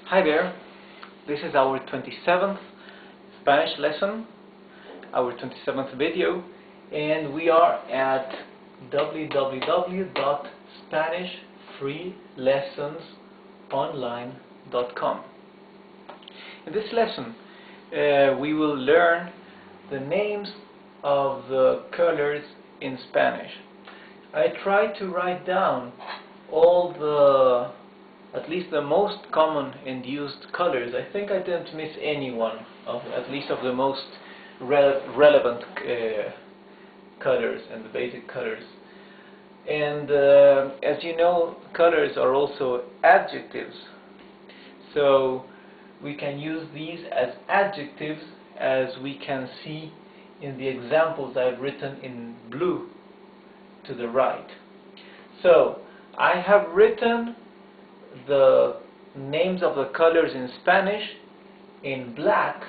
Hi there, this is our 27th Spanish lesson, our 27th video, and we are at www.spanishfreelessonsonline.com. In this lesson, we will learn the names of the colors in Spanish. I tried to write down all at least the most common and used colors. I think I didn't miss any one, at least of the most relevant colors and the basic colors. And as you know, colors are also adjectives. So we can use these as adjectives, as we can see in the examples I've written in blue to the right. So I have written the names of the colors in Spanish in black.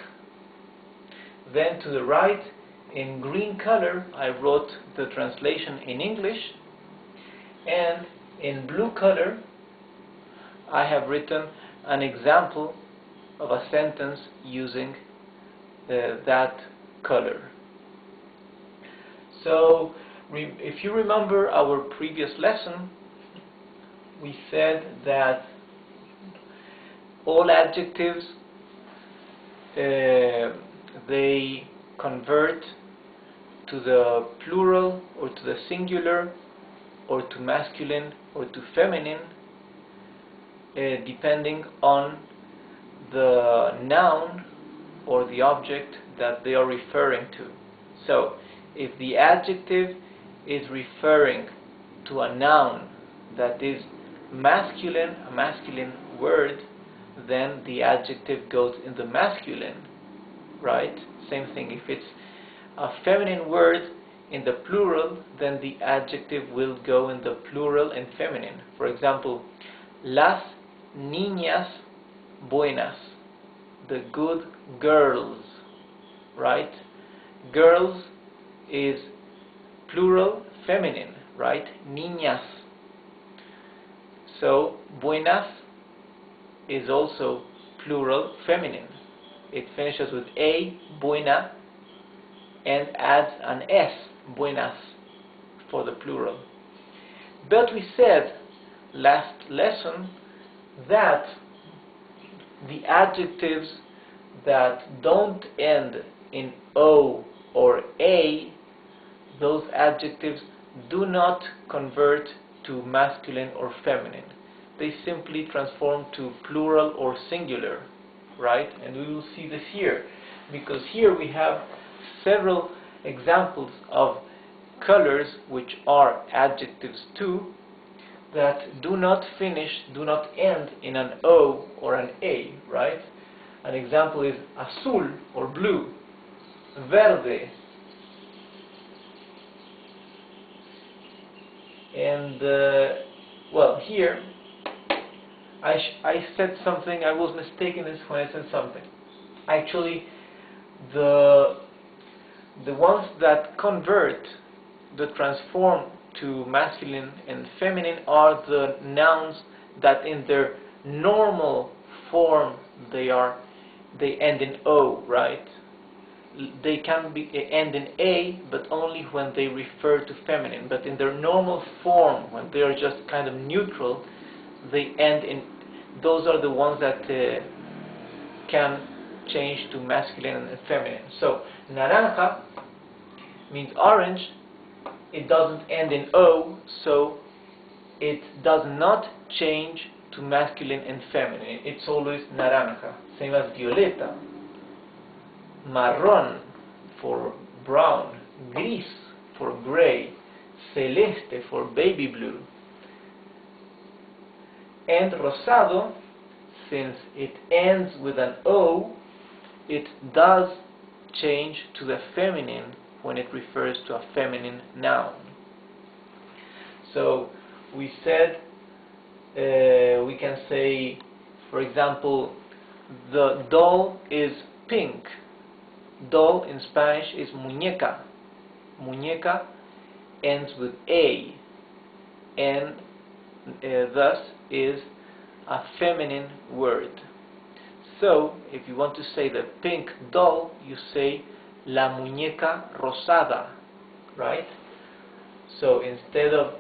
Then to the right, in green color, I wrote the translation in English, and in blue color I have written an example of a sentence using that color. So if you remember our previous lesson, we said that all adjectives they convert to the plural or to the singular or to masculine or to feminine depending on the noun or the object that they are referring to. So if the adjective is referring to a noun that is masculine, a masculine word, then the adjective goes in the masculine, right? Same thing, if it's a feminine word in the plural, then the adjective will go in the plural and feminine. For example, las niñas buenas, the good girls, right? Girls is plural feminine, right? Niñas. So buenas is also plural feminine. It finishes with a, buena, and adds an s, buenas, for the plural. But we said last lesson that the adjectives that don't end in o or a, those adjectives do not convert to masculine or feminine. They simply transform to plural or singular, right? And we will see this here, because here we have several examples of colors which are adjectives too, that do not end in an O or an A, right? An example is azul or blue, verde, and well, here I said something. I was mistaken when I said something. Actually, the ones that convert, that transform to masculine and feminine, are the nouns that in their normal form they end in O, right? They can end in A, but only when they refer to feminine. But in their normal form, when they are just kind of neutral, they end in. Those are the ones that can change to masculine and feminine. So naranja means orange. It doesn't end in O, so it does not change to masculine and feminine. It's always naranja. Same as violeta. Marrón for brown, gris for gray, celeste for baby blue, and rosado, since it ends with an O, it does change to the feminine when it refers to a feminine noun. So we said, we can say, for example, the doll is pink. Doll in Spanish is muñeca. Muñeca ends with A, and thus is a feminine word. So, if you want to say the pink doll, you say la muñeca rosada, right? So instead of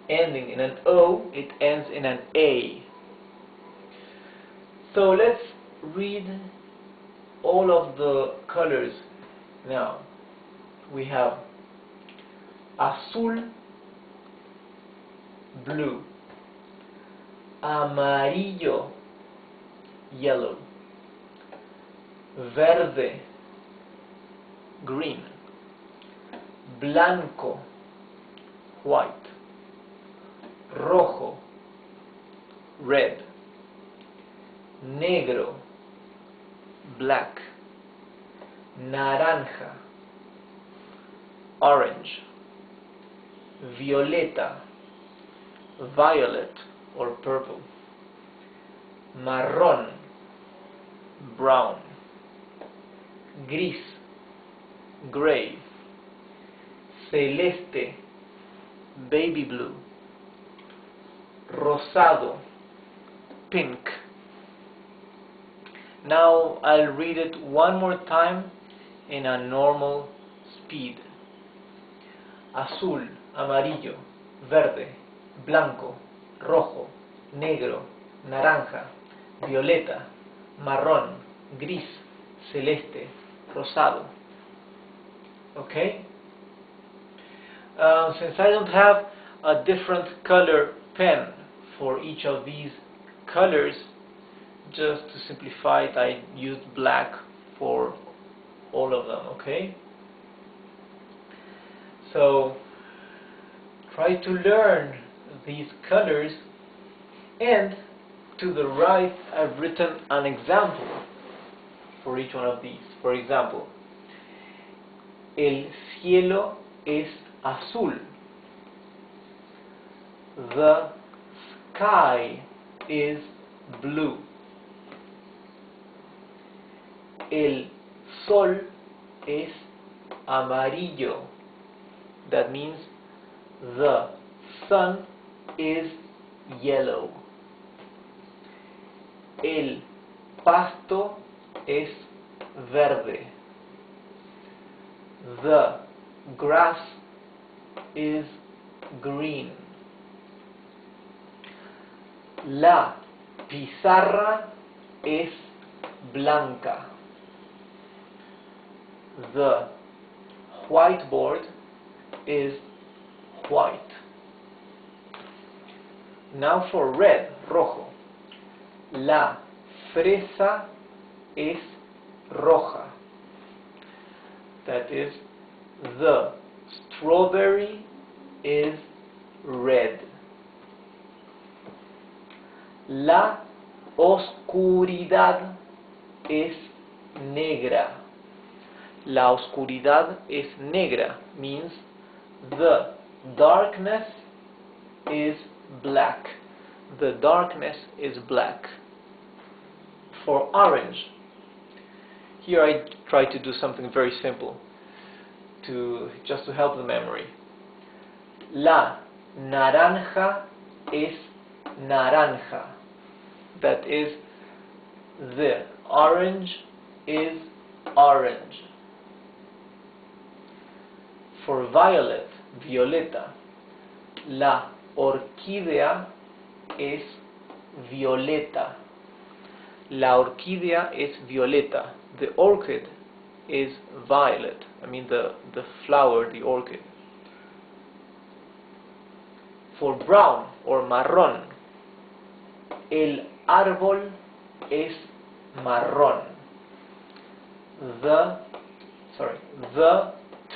ending in an O, it ends in an A. So let's read all of the colors now. We have azul, blue, amarillo, yellow, verde, green, blanco, white, rojo, red, negro, black, naranja, orange, violeta, violet or purple, marrón, brown, gris, gray, celeste, baby blue, rosado, pink. Now I'll read it one more time in a normal speed. Azul, amarillo, verde, blanco, rojo, negro, naranja, violeta, marrón, gris, celeste, rosado. Okay? Since I don't have a different color pen for each of these colors, just to simplify it, I used black for all of them, okay? So try to learn these colors, and to the right I've written an example for each one of these. For example, el cielo es azul. The sky is blue. El sol es amarillo. That means the sun is yellow. El pasto es verde. The grass is green. La pizarra es blanca. The whiteboard is white. Now for red, rojo. La fresa es roja. That is, the strawberry is red. La oscuridad es negra. La oscuridad es negra means the darkness is black. The darkness is black. For orange, here I try to do something very simple just to help the memory. La naranja es naranja. That is, the orange is orange. For violet, violeta, la orquídea es violeta. La orquídea es violeta. The orchid is violet. I mean the flower, the orchid. For brown or marrón, el árbol es marrón. The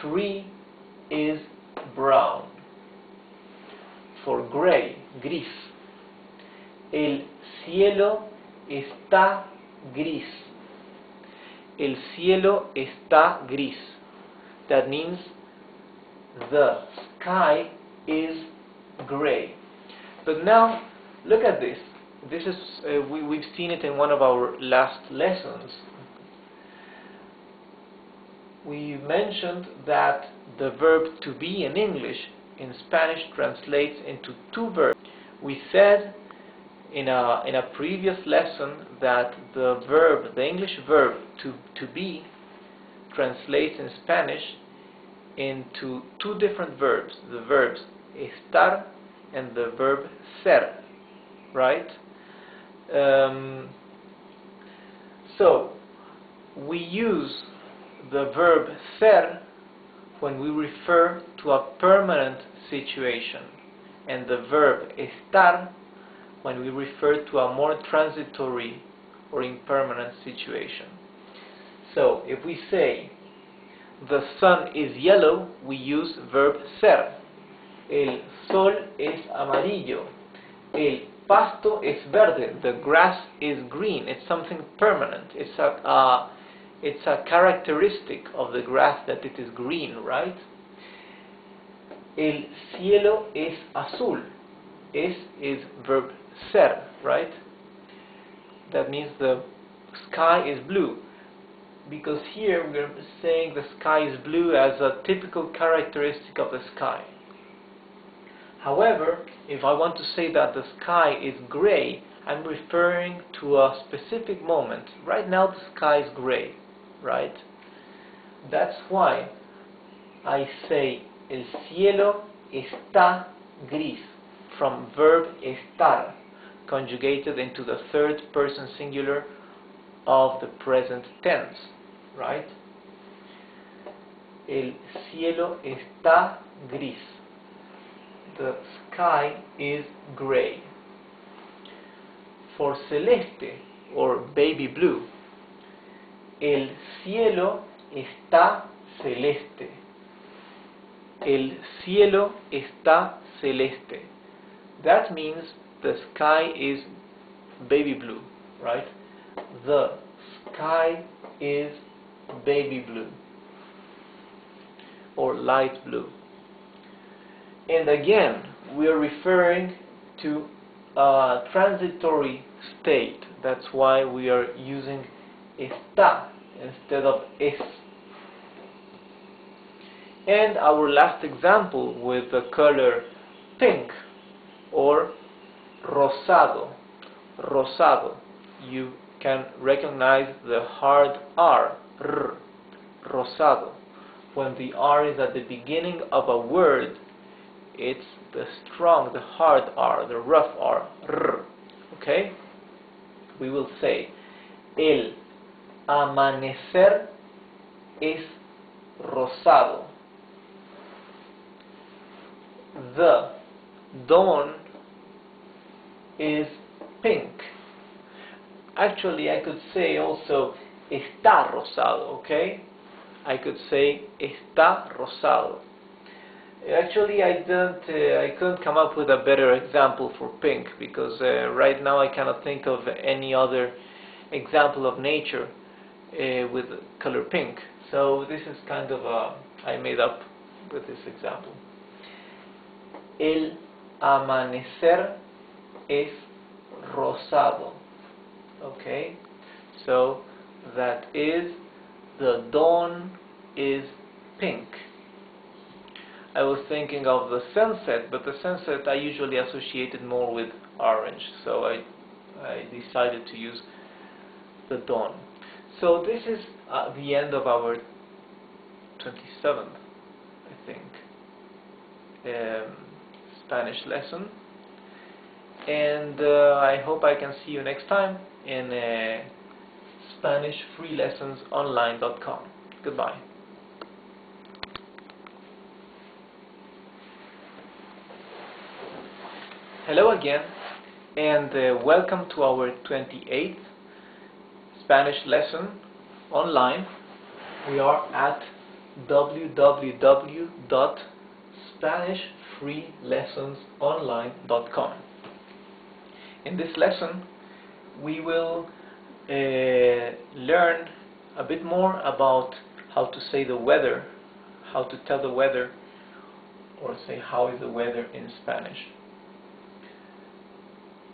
tree is brown. For gray, gris, el cielo está gris. El cielo está gris. That means the sky is gray. But now look at this. This is we've seen it in one of our last lessons. We mentioned that the verb to be in English in Spanish translates into two verbs. We said in a previous lesson that the verb, the English verb to be, translates in Spanish into two different verbs, the verbs estar and the verb ser, right? So we use the verb ser when we refer to a permanent situation, and the verb estar when we refer to a more transitory or impermanent situation. So if we say the sun is yellow, we use verb ser. El sol es amarillo. El pasto es verde. The grass is green. It's something permanent. It's a characteristic of the grass that it is green, right? El cielo es azul. Es is verb ser, right? That means the sky is blue. Because here we're saying the sky is blue as a typical characteristic of the sky. However, if I want to say that the sky is gray, I'm referring to a specific moment. Right now the sky is gray, right? That's why I say el cielo está gris, from verb estar, conjugated into the third person singular of the present tense, right? El cielo está gris. The sky is gray. For celeste or baby blue, el cielo está celeste. El cielo está celeste. That means the sky is baby blue, right? The sky is baby blue or light blue. And again, we are referring to a transitory state. That's why we are using está instead of es. And our last example with the color pink or rosado. Rosado. You can recognize the hard R, rosado. When the R is at the beginning of a word, it's the strong, the hard R, the rough R, okay? We will say, el amanecer es rosado. The dawn is pink. Actually, I could say also, está rosado, okay? I could say, está rosado. Actually, I couldn't come up with a better example for pink, because right now I cannot think of any other example of nature with color pink. So this is kind of I made up with this example. El amanecer es rosado. Okay, so that is the dawn is pink. I was thinking of the sunset, but the sunset I usually associated more with orange, so I decided to use the dawn. So this is the end of our 27th, I think, Spanish lesson, and I hope I can see you next time in SpanishFreeLessonsOnline.com. Goodbye. Hello again, and welcome to our 28th Spanish lesson online. We are at www.SpanishFreeLessonsOnline.com. In this lesson, we will learn a bit more about how to say the weather, how to tell the weather, or say how is the weather in Spanish.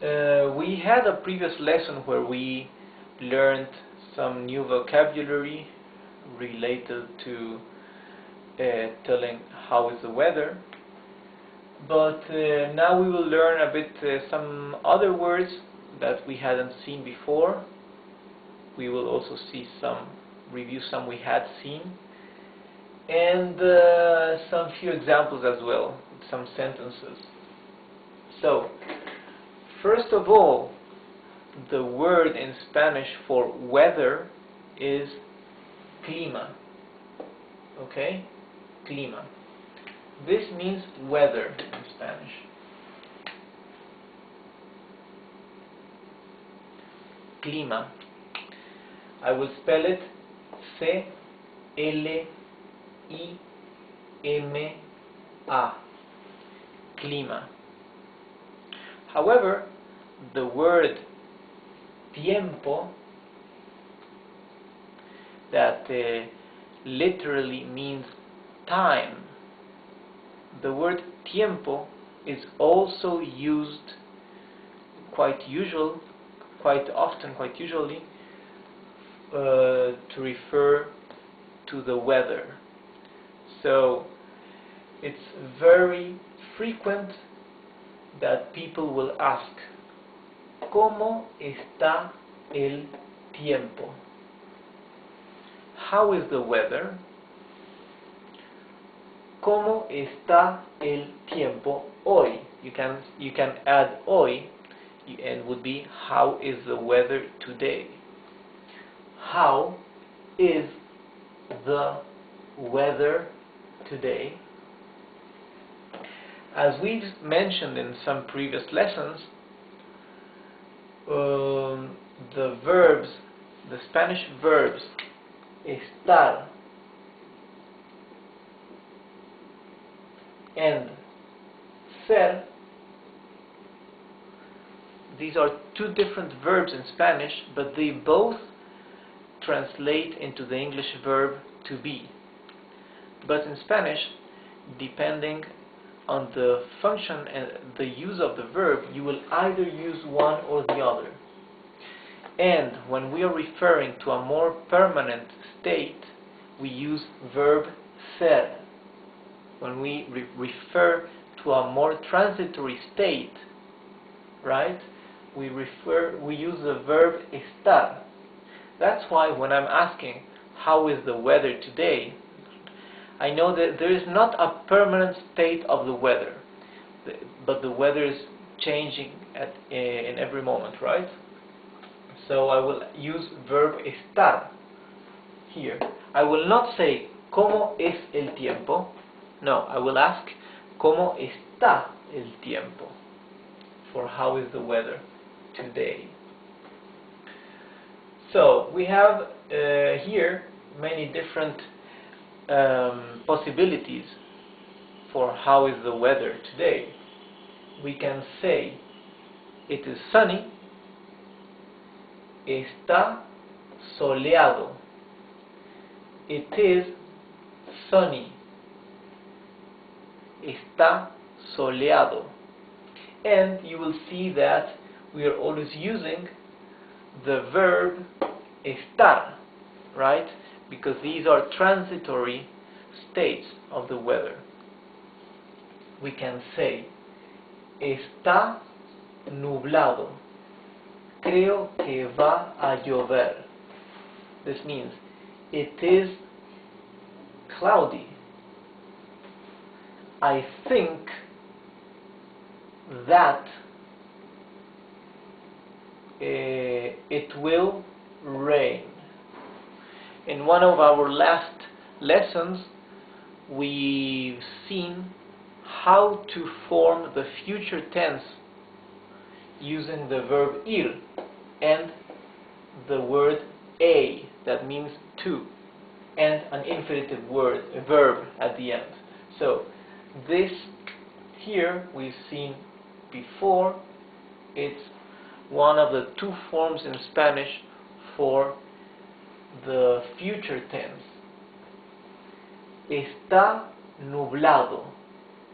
We had a previous lesson where we learned some new vocabulary related to telling how is the weather, But now we will learn a bit some other words that we hadn't seen before. We will also review some we had seen, and some few examples as well, some sentences. So, first of all, the word in Spanish for weather is clima. Okay? Clima. This means weather in Spanish. Clima. I will spell it C-L-I-M-A. Clima. However, the word tiempo, that literally means time, the word tiempo is also used quite usually to refer to the weather. So it's very frequent that people will ask, ¿Cómo está el tiempo? How is the weather? ¿Cómo está el tiempo hoy? You can add hoy, and would be, how is the weather today? How is the weather today? As we've mentioned in some previous lessons, the verbs, the Spanish verbs estar and ser, these are two different verbs in Spanish, but they both translate into the English verb to be. But in Spanish, depending on the function and the use of the verb, you will either use one or the other. And when we are referring to a more permanent state, we use verb ser. When we refer to a more transitory state, right, we use the verb estar. That's why when I'm asking, how is the weather today, I know that there is not a permanent state of the weather, but the weather is changing in every moment, right? So I will use verb estar here. I will not say, ¿Cómo es el tiempo? No, I will ask, ¿Cómo está el tiempo? For how is the weather today? So we have here many different possibilities for how is the weather today. We can say it is sunny, está soleado. It is sunny, está soleado. And you will see that we are always using the verb estar, right? Because these are transitory states of the weather. We can say, está nublado. Creo que va a llover. This means, it is cloudy. I think that it will rain. In one of our last lessons, we've seen how to form the future tense using the verb ir and the word a, that means to, and an infinitive verb at the end. So this here we've seen before. It's one of the two forms in Spanish for the future tense. Está nublado.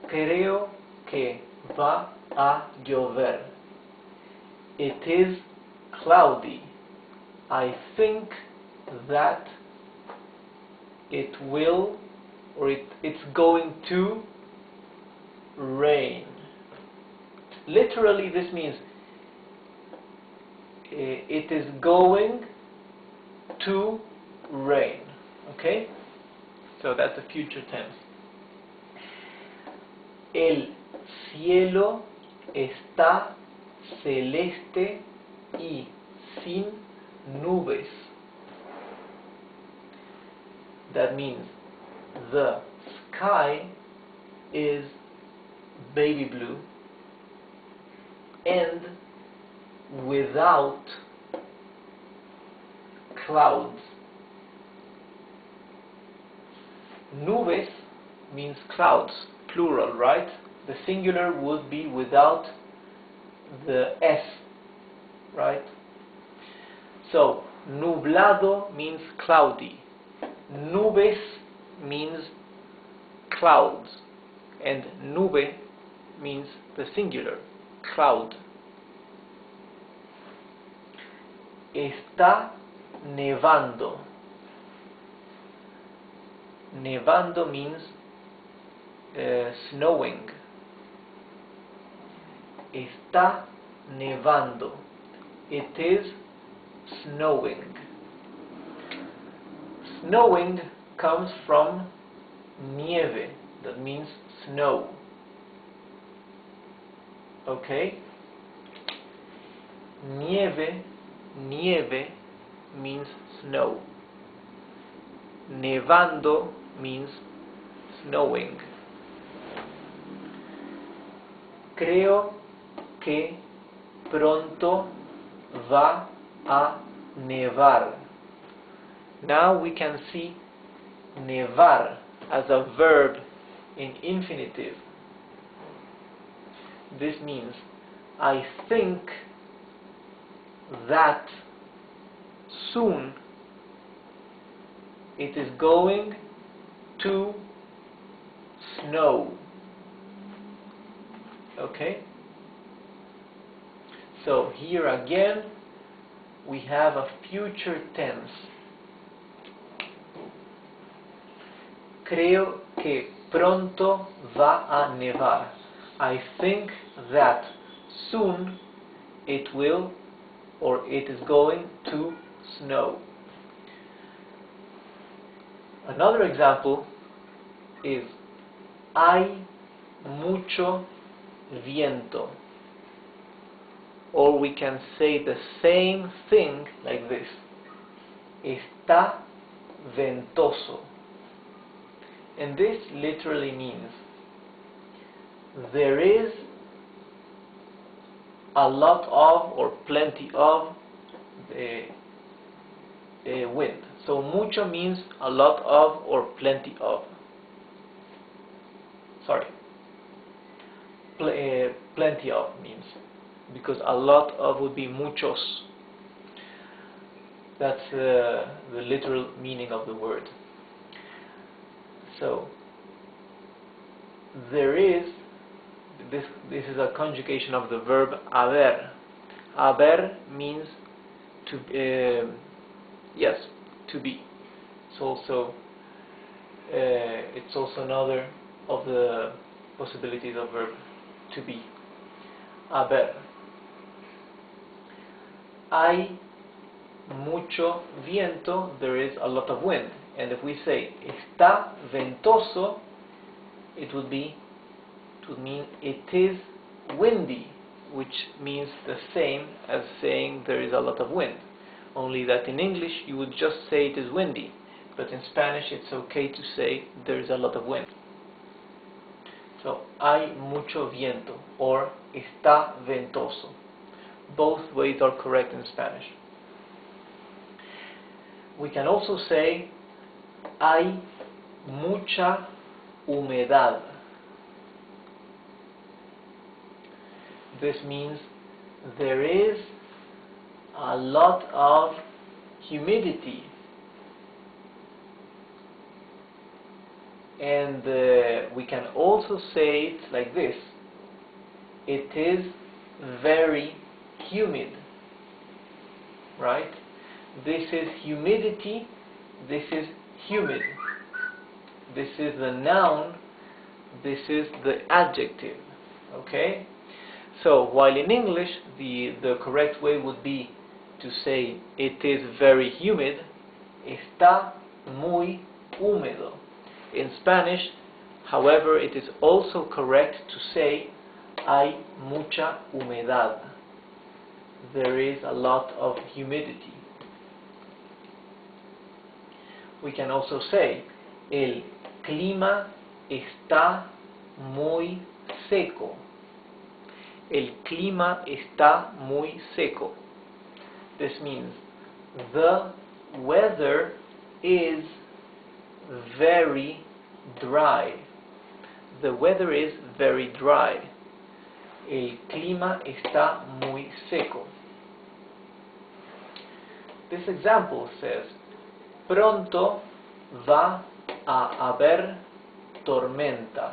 Creo que va a llover. It is cloudy. I think that it will, or it's going to rain. Literally, this means it is going to rain. Okay? So that's the future tense. El cielo está celeste y sin nubes. That means the sky is baby blue and without clouds. Nubes means clouds, plural, right? The singular would be without the S, right? So, nublado means cloudy. Nubes means clouds. And nube means the singular, cloud. Está nevando. Nevando means snowing. Está nevando. It is snowing. Snowing comes from nieve, that means snow. Okay? Nieve means snow. Nevando means snowing. Creo que pronto va a nevar. Now we can see nevar as a verb in infinitive. This means I think that soon it is going to snow. Okay? So here again we have a future tense. Creo que pronto va a nevar. I think that soon it will, or it is going to snow. Another example is hay mucho viento. Or we can say the same thing like this. Está ventoso. And this literally means there is a lot of or plenty of wind. So mucho means a lot of or plenty of. Sorry. Plenty of means, because a lot of would be muchos. That's the literal meaning of the word. So there is this is a conjugation of the verb haber. Haber means to yes, to be. It's also another of the possibilities of verb to be. Haber. Hay mucho viento, there is a lot of wind. And if we say está ventoso, it would mean it is windy, which means the same as saying there is a lot of wind. Only that in English you would just say it is windy, but in Spanish it's okay to say there is a lot of wind. So, hay mucho viento or está ventoso. Both ways are correct in Spanish. We can also say hay mucha humedad. This means there is a lot of humidity. And we can also say it like this. It is very humid. Right? This is humidity. This is humid. This is the noun. This is the adjective. Okay? So, while in English the correct way would be to say it is very humid, está muy húmedo. In Spanish, however, it is also correct to say hay mucha humedad. There is a lot of humidity. We can also say el clima está muy seco. El clima está muy seco. This means the weather is very dry. The weather is very dry. El clima está muy seco. This example says, pronto va a haber tormenta.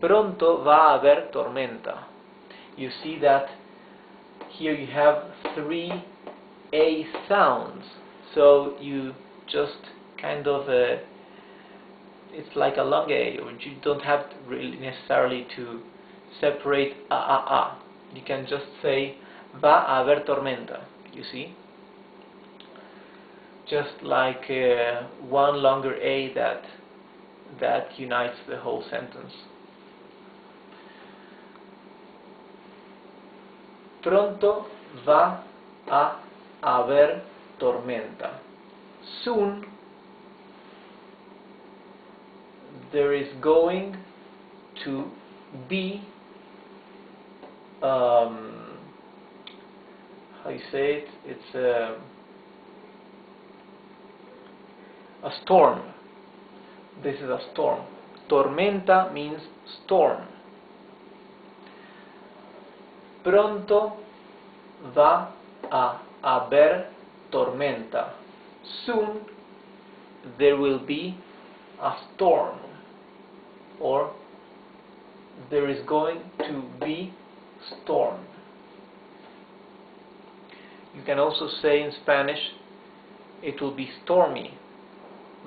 Pronto va a haber tormenta. You see that here you have 3 A sounds. So you just kind of, it's like a long A, or you don't have to really necessarily to separate a. You can just say va a haber tormenta, you see? Just like one longer A that unites the whole sentence. Pronto va a haber tormenta. Soon there is going to be how you say it? It's a storm. This is a storm. Tormenta means storm. Pronto va a haber tormenta. Soon there will be a storm, or there is going to be storm. You can also say in Spanish, it will be stormy.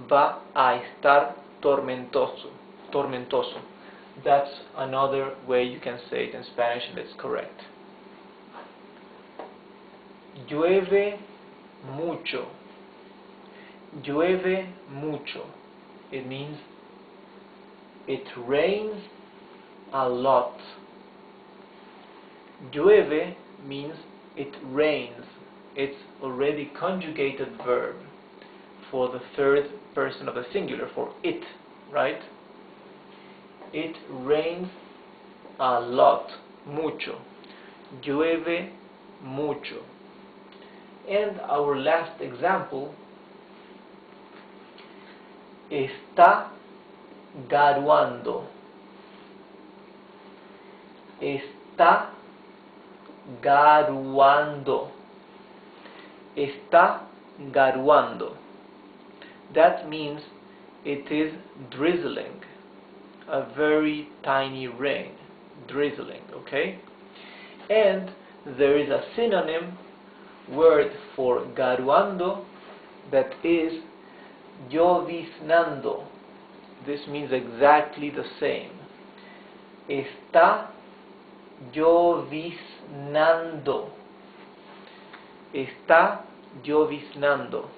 Va a estar tormentoso. Tormentoso. That's another way you can say it in Spanish, and it's correct. Llueve mucho. Llueve mucho. It means it rains a lot. Llueve means it rains. It's already conjugated verb for the third person of the singular, for it, right? It rains a lot, mucho. Llueve mucho. And our last example, está garuando. Está garuando. Está garuando. That means it is drizzling. A very tiny rain. Drizzling, okay? And there is a synonym word for garuando that is lloviznando. This means exactly the same. Está lloviznando. Está lloviznando.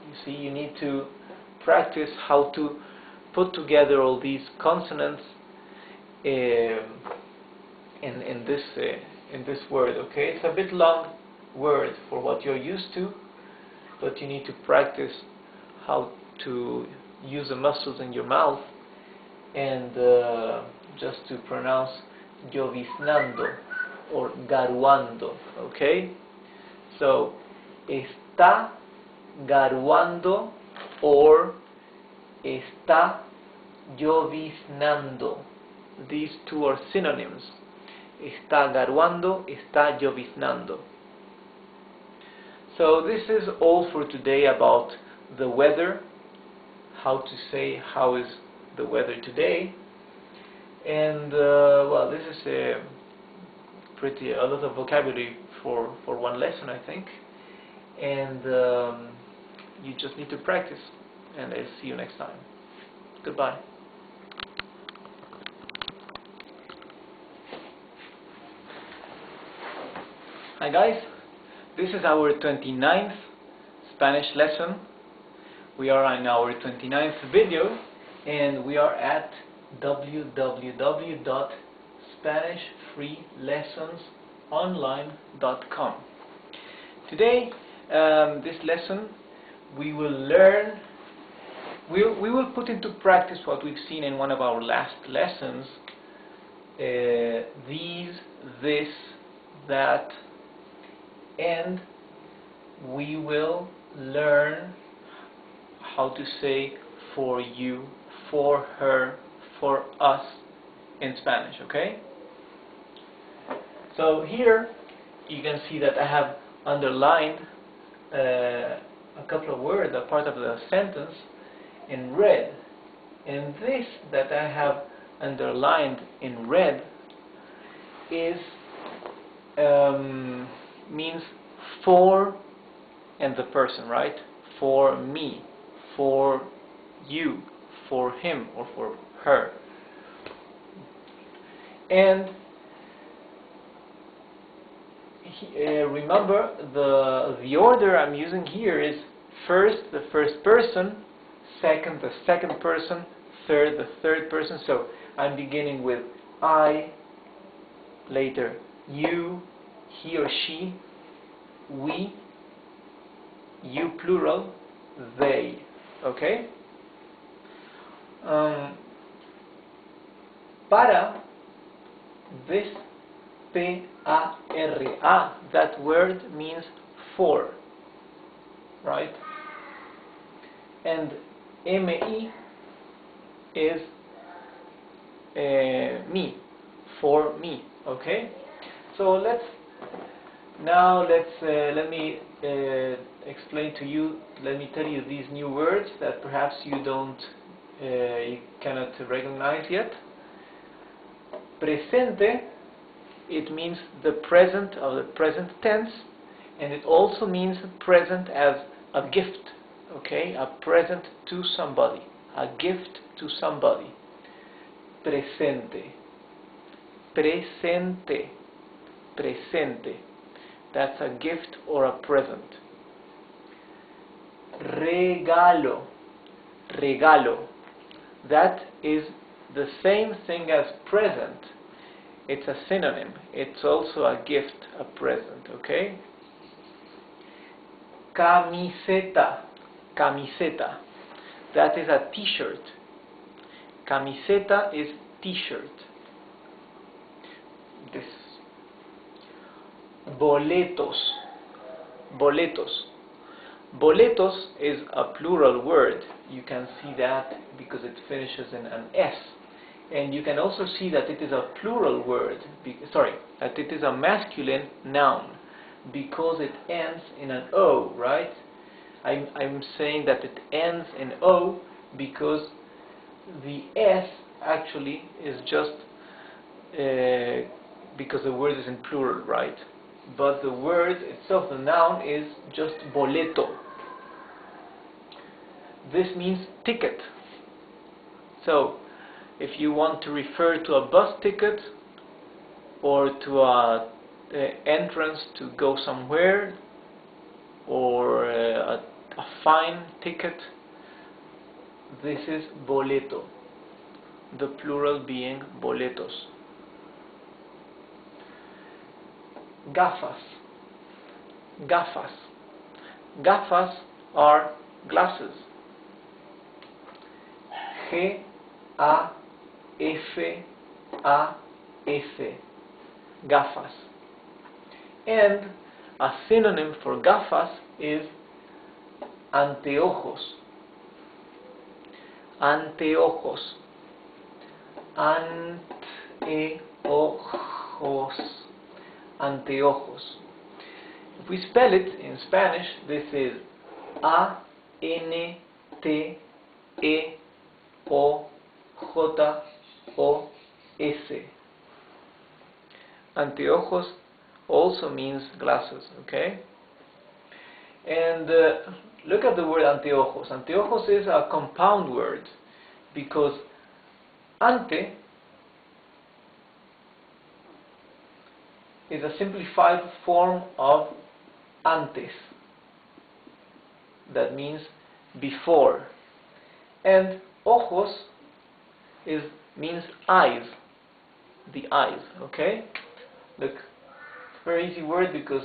You see, you need to practice how to put together all these consonants in this word. Okay, it's a bit long word for what you're used to, but you need to practice how to use the muscles in your mouth and just to pronounce lloviznando or garuando. Okay, so está garuando or está lloviznando. These two are synonyms. Está garuando, está lloviznando. So this is all for today about the weather, how to say how is the weather today. And well, this is a lot of vocabulary for one lesson, I think. And you just need to practice, and I'll see you next time. Goodbye. Hi guys, this is our 29th Spanish lesson. We are on our 29th video and we are at www.spanishfreelessonsonline.com. Today, this lesson, we will learn, we will put into practice what we've seen in one of our last lessons. These, this, that, and we will learn how to say for you, for her, for us in Spanish, okay? So here you can see that I have underlined a couple of words, a part of the sentence in red, and this that I have underlined in red is means for and the person, right? For me, for you, for him or for her. And remember the order I'm using here is first the first person, second the second person, third the third person. So I'm beginning with I, later you, he or she, we, you plural, they, okay? Para, this, P-A-R-A, that word means for, right? And M-E is me, for me, okay? So let me explain to you, let me tell you these new words that perhaps you cannot recognize yet. Presente, it means the present of the present tense, and it also means present as a gift, okay? A present to somebody, a gift to somebody. Presente, presente, presente. That's a gift or a present. Regalo, regalo. That is the same thing as present. It's a synonym. It's also a gift, a present, okay? Camiseta, camiseta. That is a t-shirt. Camiseta is t-shirt. This. Boletos, boletos. Boletos is a plural word. You can see that because it finishes in an S. And you can also see that it is a plural word, that it is a masculine noun because it ends in an O, right? I'm saying that it ends in O because the S actually is just because the word is in plural, right? But the word itself, the noun, is just boleto. This means ticket. So, if you want to refer to a bus ticket or to a entrance to go somewhere or a fine ticket, this is boleto. The plural being boletos. Gafas, gafas. Gafas are glasses. G-A-F-A-S, gafas. And a synonym for gafas is anteojos. Anteojos. Anteojos. Anteojos. If we spell it in Spanish, this is A-N-T-E-O-J-O-S. Anteojos also means glasses, okay? And look at the word anteojos. Anteojos is a compound word because ante is a simplified form of antes. That means before. And ojos means eyes. The eyes, okay? Look, very easy word because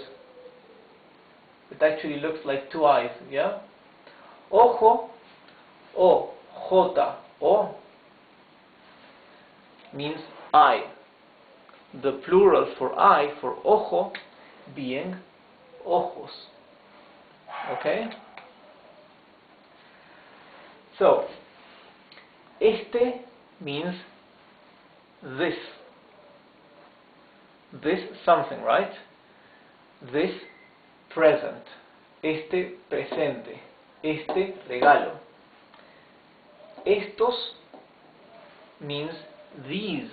it actually looks like two eyes, yeah? Ojo, o, jota, o, means eye. The plural for eye, for ojo, being ojos. Okay? So, este means this. This something, right? This present. Este presente. Este regalo. Estos means these,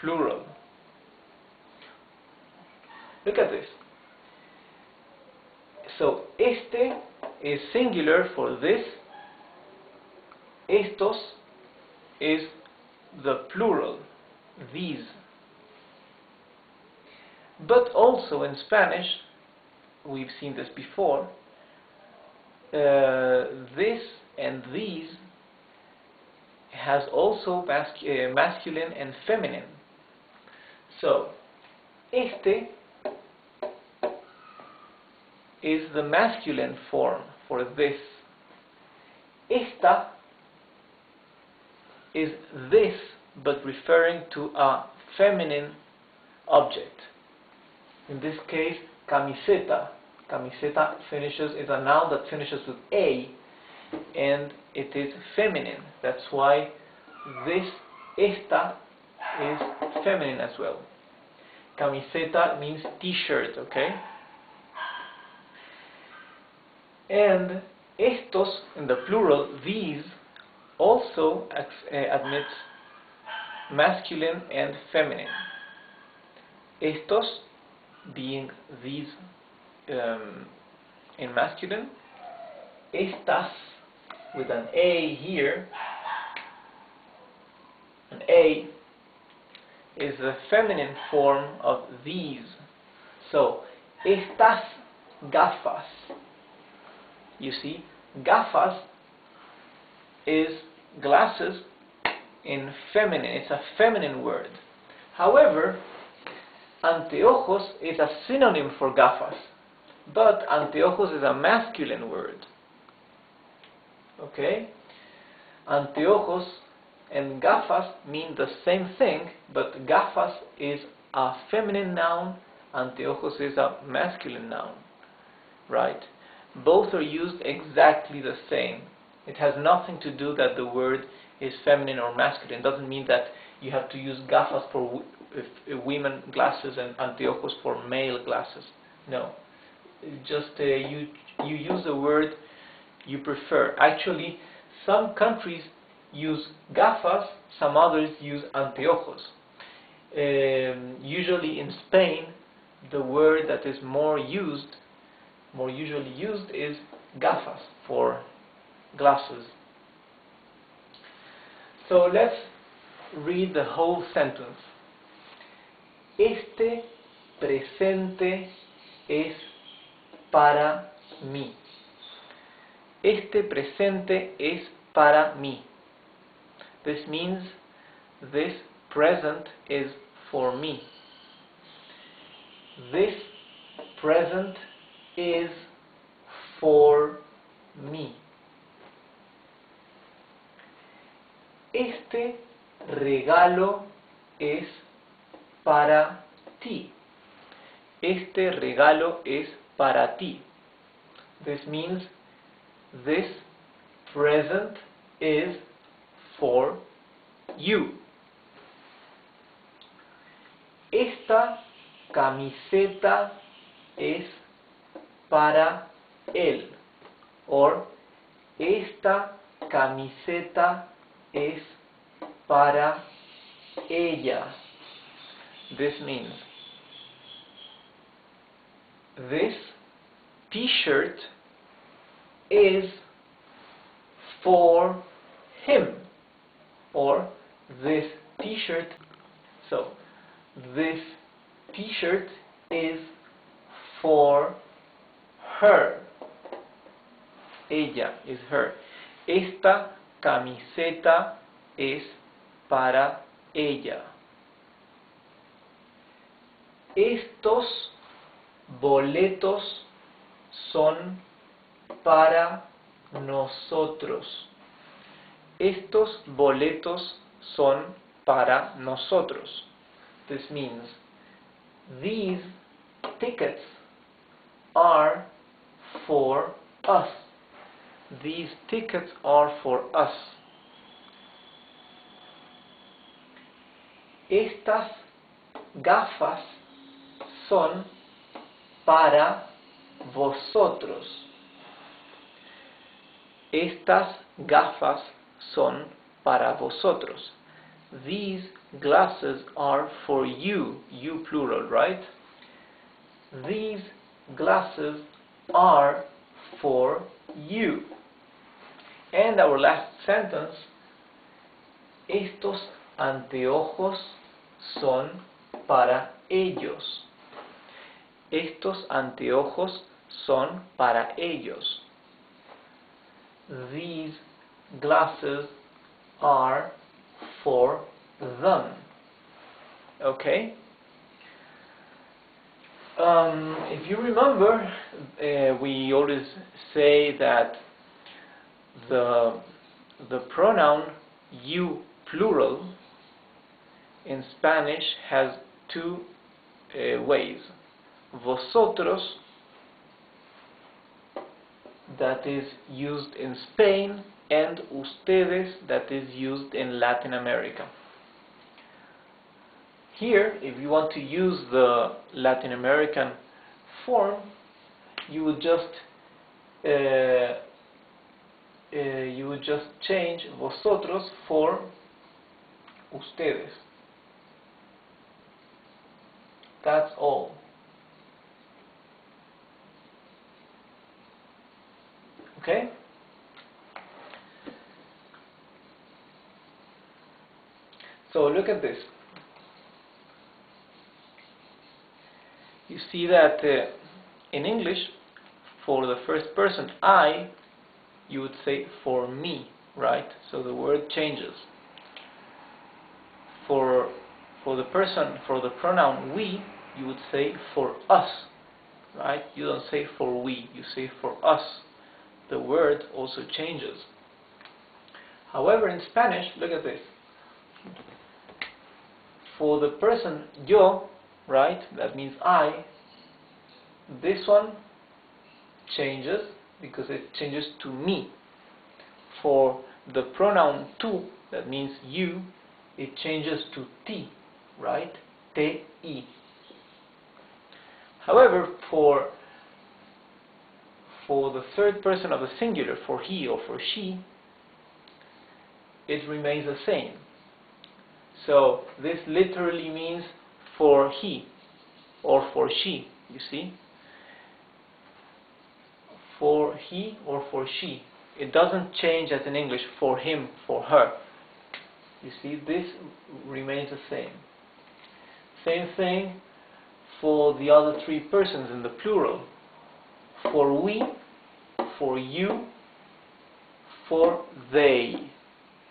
plural. Look at this. So, este is singular for this. Estos is the plural, these. But also in Spanish, we've seen this before, this and these has also masculine and feminine. So, este is the masculine form for this. Esta is this, but referring to a feminine object. In this case, camiseta. Camiseta is a noun that finishes with a, and it is feminine. That's why this, esta, is feminine as well. Camiseta means t-shirt, okay? And estos, in the plural, these, also admits masculine and feminine. Estos being these in masculine. Estas with an A here. An A is the feminine form of these. So, estas gafas. You see, gafas is glasses in feminine. It's a feminine word. However, anteojos is a synonym for gafas, but anteojos is a masculine word. Okay? Anteojos and gafas mean the same thing, but gafas is a feminine noun, anteojos is a masculine noun. Right? Both are used exactly the same. It has nothing to do that the word is feminine or masculine. It doesn't mean that you have to use gafas for women glasses and anteojos for male glasses. No. Just you use the word you prefer. Actually, some countries use gafas, some others use anteojos. Usually in Spain, the word that is more usually used is gafas for glasses. So let's read the whole sentence. Este presente es para mí. Este presente es para mí. This means this present is for me. This present is for me. Este regalo es para ti. Este regalo es para ti. This means this present is for you. Esta camiseta es para él. Or, esta camiseta es para ella. This means this t-shirt is for him, or this t-shirt. So this t-shirt is for her. Ella is her. Esta camiseta es para ella. Estos boletos son para nosotros. Estos boletos son para nosotros. This means these tickets are for us. These tickets are for us. Estas gafas son para vosotros. Estas gafas son para vosotros. These glasses are for you. You plural, right? These glasses are for you. And our last sentence, estos anteojos son para ellos. Estos anteojos son para ellos. These glasses are for them. Okay? If you remember, we always say that the pronoun you plural in Spanish has two ways. Vosotros, that is used in Spain, and ustedes, that is used in Latin America. Here, if you want to use the Latin American form, you would just change vosotros for ustedes. That's all. Okay? So look at this. You see that in English, for the first person, I, you would say for me, right? So the word changes. For the person, for the pronoun we, you would say for us, right? You don't say for we, you say for us. The word also changes. However, in Spanish, look at this. For the person yo, right, that means I, this one changes because it changes to me. For the pronoun tú, that means you, it changes to ti, right, ti. However, for the third person of the singular, for he or for she, it remains the same. So this literally means for he or for she, you see? For he or for she. It doesn't change as in English, for him, for her. You see, this remains the same. Same thing for the other three persons in the plural. For we, for you, for they.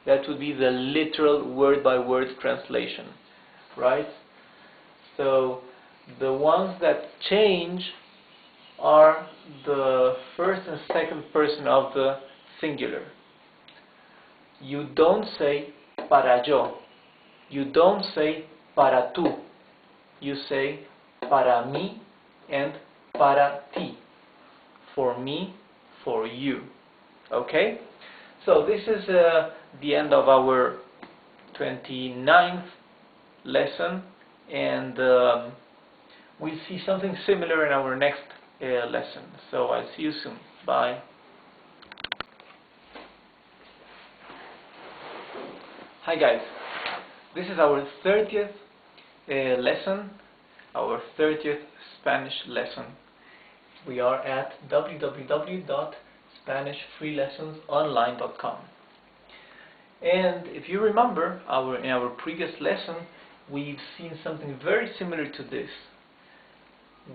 That would be the literal word-by-word translation, right? So the ones that change are the first and second person of the singular. You don't say para yo. You don't say para tú. You say para mí and para ti. For me, for you. Okay? So this is the end of our 29th lesson, and we'll see something similar in our next lesson. So I'll see you soon. Bye. Hi guys, this is our 30th lesson, our 30th Spanish lesson. We are at www.SpanishFreeLessonsOnline.com. And if you remember, in our previous lesson, we've seen something very similar to this.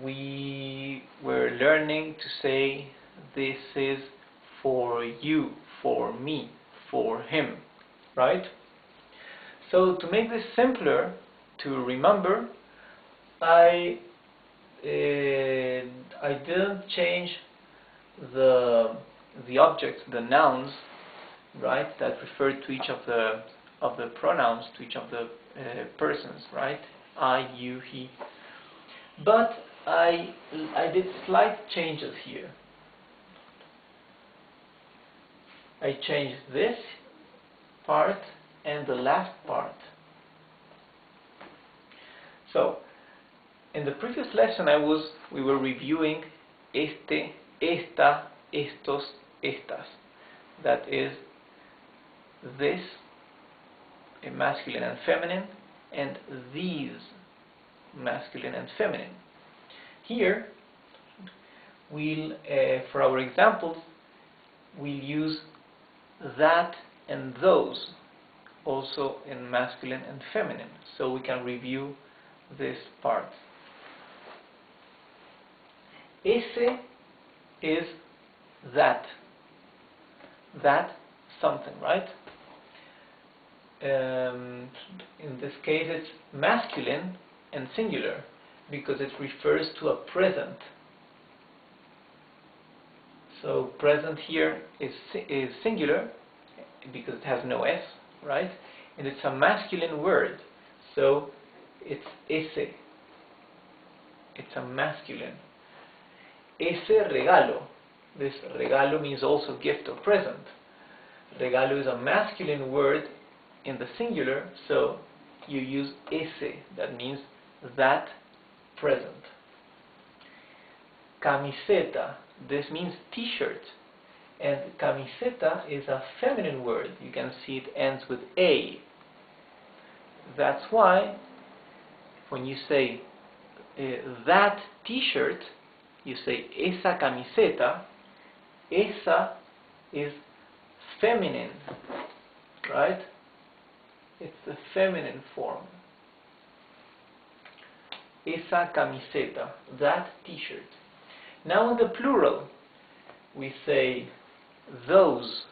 we were learning to say this is for you, for me, for him, right? So to make this simpler to remember, I didn't change the objects, the nouns, right, that refer to each of the pronouns, to each of the persons, right? I, you, he. But I did slight changes here. I changed this part and the last part. So, in the previous lesson we were reviewing este, esta, estos, estas. That is this, a masculine and feminine, and these, masculine and feminine. Here, we'll, for our examples, we'll use that and those, also in masculine and feminine, so we can review this part. Ese is that something, right? In this case it's masculine and singular because it refers to a present. So present here is singular because it has no S, right? And it's a masculine word, so it's ese. It's a masculine. Ese regalo. This regalo means also gift or present. Regalo is a masculine word in the singular, so you use ese. That means that present. Camiseta. This means t-shirt. And camiseta is a feminine word. You can see it ends with a. That's why when you say that t-shirt, you say esa camiseta. Esa is feminine, right? It's the feminine form. Esa camiseta, that t-shirt. Now in the plural, we say those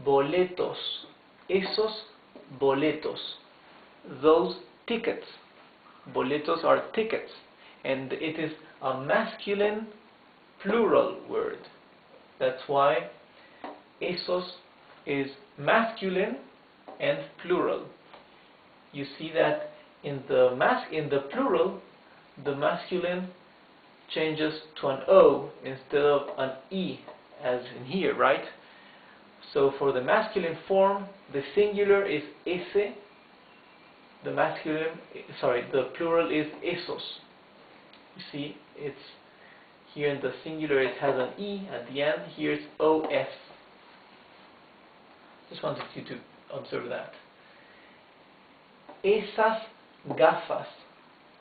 boletos, esos boletos, those tickets. Boletos are tickets, and it is a masculine plural word. That's why esos is masculine and plural. You see that in the plural, the masculine changes to an O instead of an E, as in here, right? So for the masculine form, the singular is ese, the plural is esos. You see, it's here in the singular it has an E at the end, here it's OS. Just wanted you to observe that. Esas gafas.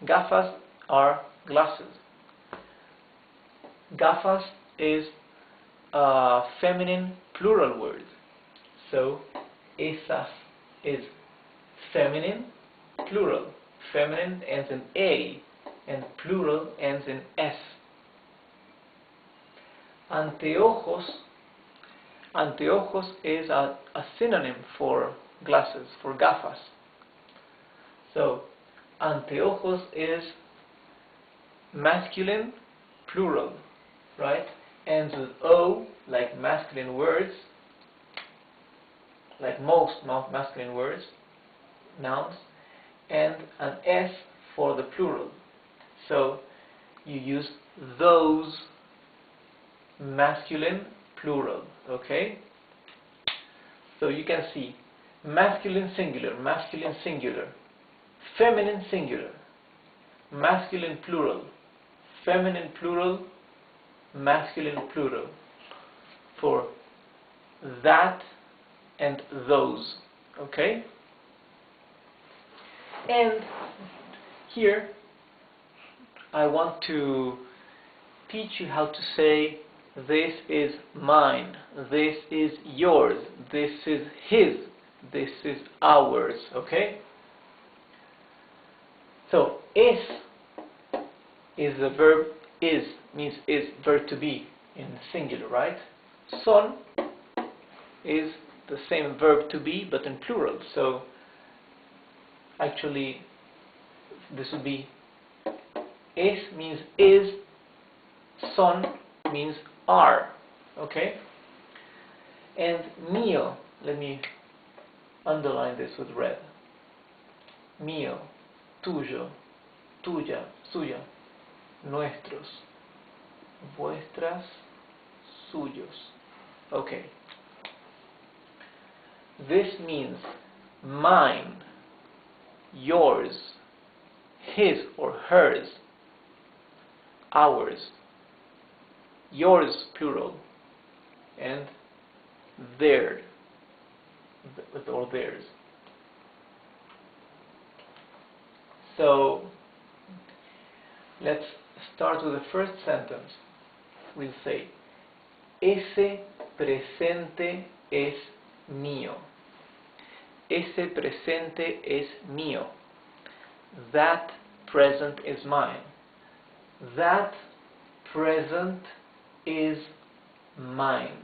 Gafas are glasses. Gafas is a feminine plural word. So, esas is feminine, plural. Feminine ends in A, and plural ends in S. Anteojos. Anteojos is a synonym for glasses, for gafas. So, anteojos is masculine, plural, right? Ends with O, like masculine words, like most masculine words, nouns, and an S for the plural. So, you use those, masculine, plural, okay? So you can see masculine singular, feminine singular, masculine plural, feminine plural, masculine plural for that and those, okay? And here I want to teach you how to say this is mine, this is yours, this is his, this is ours, okay? So, es is the verb is, means is verb to be in singular, right? Son is the same verb to be but in plural, so actually this would be es means is, son means are, okay? And mío, let me underline this with red. Mío, tuyo, tuya, suya, nuestros, vuestras, suyos. Okay. This means mine, yours, his or hers, ours, yours plural, and their or theirs. So let's start with the first sentence. We'll say ese presente es mío. Ese presente es mío. That present is mine. That present is mine.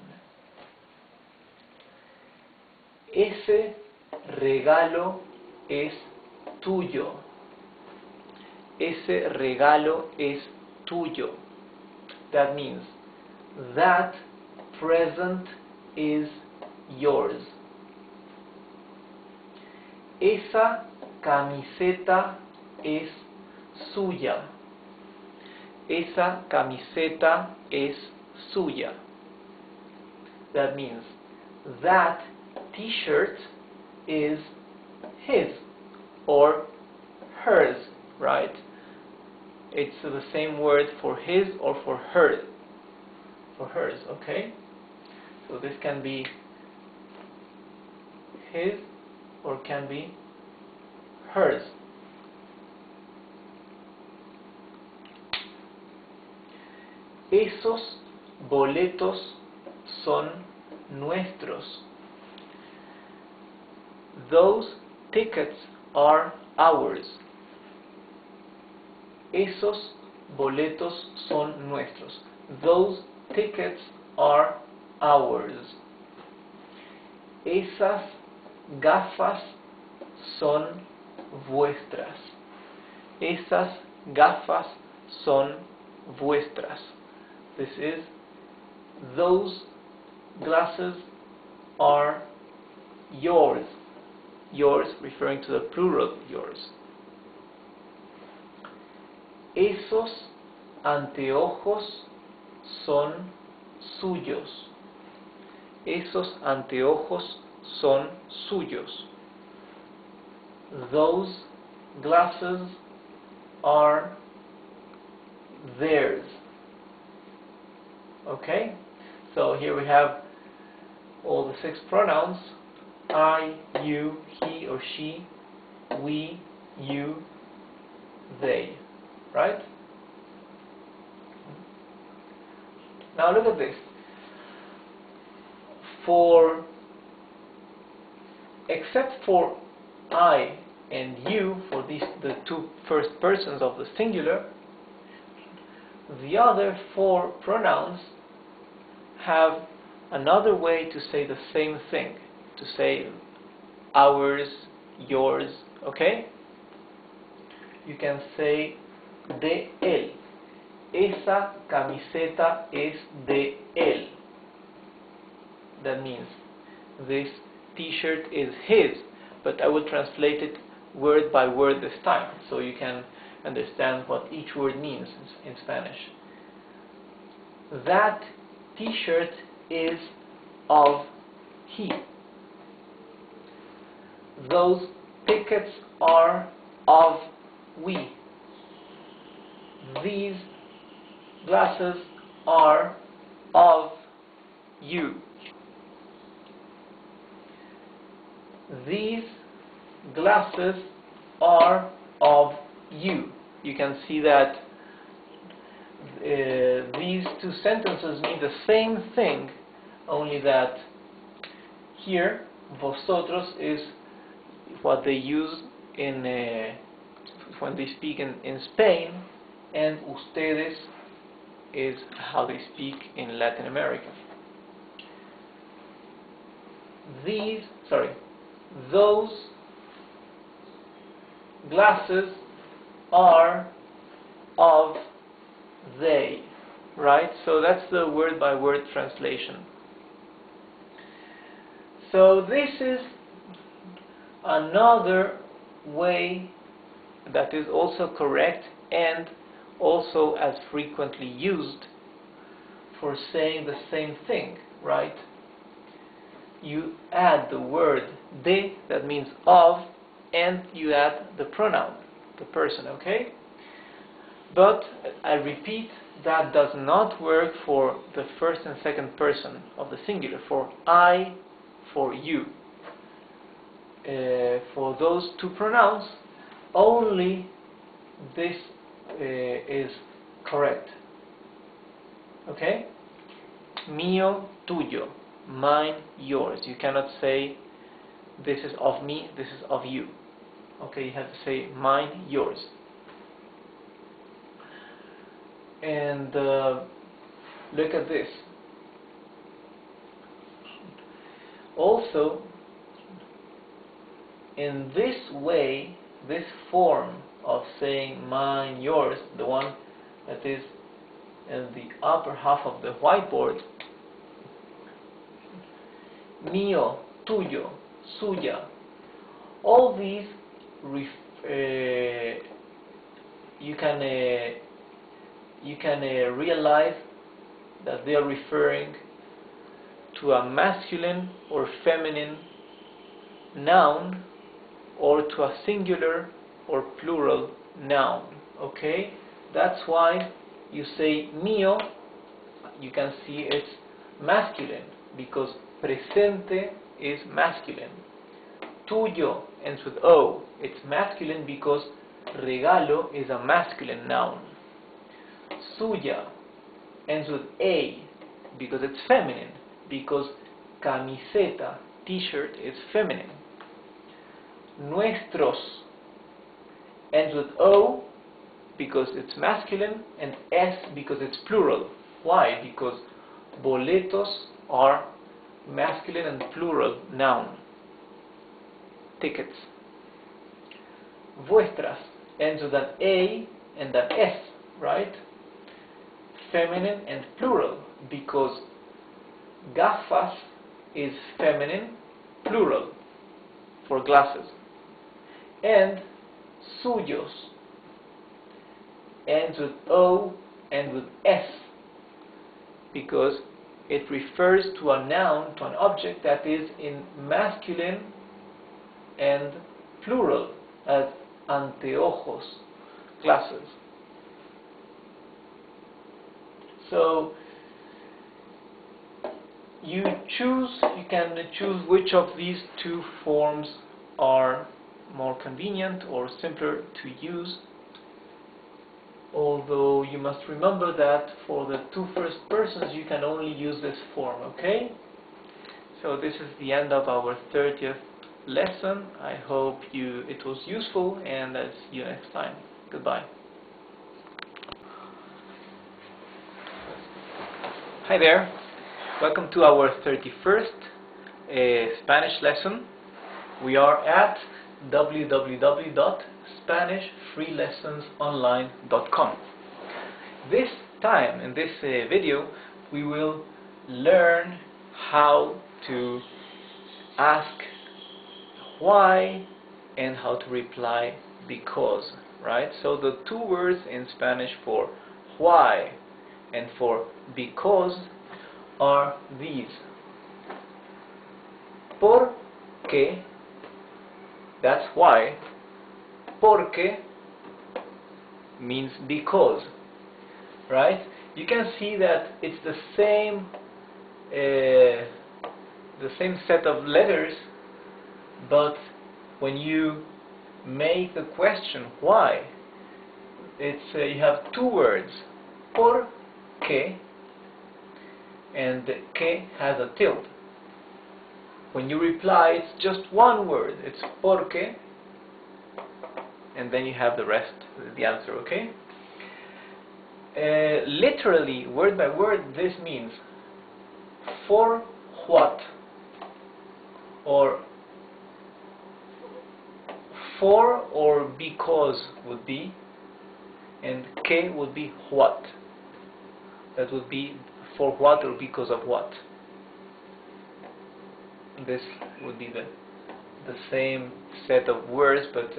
Ese regalo es tuyo. Ese regalo es tuyo. That means that present is yours. Esa camiseta es suya. Esa camiseta es suya. That means that t-shirt is his or hers, right? It's the same word for his or for her. For hers, okay? So this can be his or can be hers. Esos boletos son nuestros. Those tickets are ours. Esos boletos son nuestros. Those tickets are ours. Esas gafas son vuestras. Esas gafas son vuestras. This is, those glasses are yours. Yours referring to the plural yours. Esos anteojos son suyos. Esos anteojos son suyos. Those glasses are theirs. Okay? So here we have all the 6 pronouns. I, you, he or she, we, you, they. Right? Now look at this. Except for I and you, for these the 2 first persons of the singular, the other 4 pronouns have another way to say the same thing, to say ours, yours, okay? You can say de él. Esa camiseta es de él. That means this t-shirt is his, but I will translate it word by word this time, so you can understand what each word means in Spanish. That t-shirt is of he. Those tickets are of we. These glasses are of you. These glasses are of you. You can see that these 2 sentences mean the same thing, only that here vosotros is what they use in when they speak in Spain, and ustedes is how they speak in Latin America. Those glasses are of they, right? So that's the word-by-word translation. So this is another way that is also correct and also as frequently used for saying the same thing, right? You add the word de, that means of, and you add the pronoun, the person, okay? But I repeat, that does not work for the first and second person of the singular, for I, for you. For those two pronouns, only this is correct. Okay? Mío, tuyo. Mine, yours. You cannot say this is of me, this is of you. Okay, you have to say mine, yours. And look at this. Also, in this way, this form of saying mine, yours, the one that is in the upper half of the whiteboard, mío, tuyo, suya, all these you can realize that they are referring to a masculine or feminine noun, or to a singular or plural noun. Okay, that's why you say mío. You can see it's masculine because presente is masculine. Tuyo ends with o. It's masculine because regalo is a masculine noun. Suya ends with a because it's feminine, because camiseta, t-shirt, is feminine. Nuestros ends with o because it's masculine, and s because it's plural. Why? Because boletos are masculine and plural noun. Tickets. Vuestras ends with an a and an s, right? Feminine and plural, because gafas is feminine, plural, for glasses. And suyos ends with o and with s, because it refers to a noun, to an object that is in masculine and plural, as anteojos, glasses. So you can choose which of these two forms are more convenient or simpler to use, although you must remember that for the two first persons you can only use this form, okay? So this is the end of our 30th lesson. I hope it was useful, and I'll see you next time. Goodbye. Hi there. Welcome to our 31st Spanish lesson. We are at www.SpanishFreeLessonsOnline.com. This time, in this video, we will learn how to ask why and how to reply because, right? So the two words in Spanish for why and for because are these. Porque, that's why. Porque means because, right? You can see that it's the same set of letters, but when you make the question why, it's you have two words, porque, and the que has a tilde. When you reply, it's just one word, it's porque, and then you have the rest, the answer, okay? Literally, word by word, this means for what, or for or because would be, and que would be what. That would be for what or because of what. This would be the same set of words, but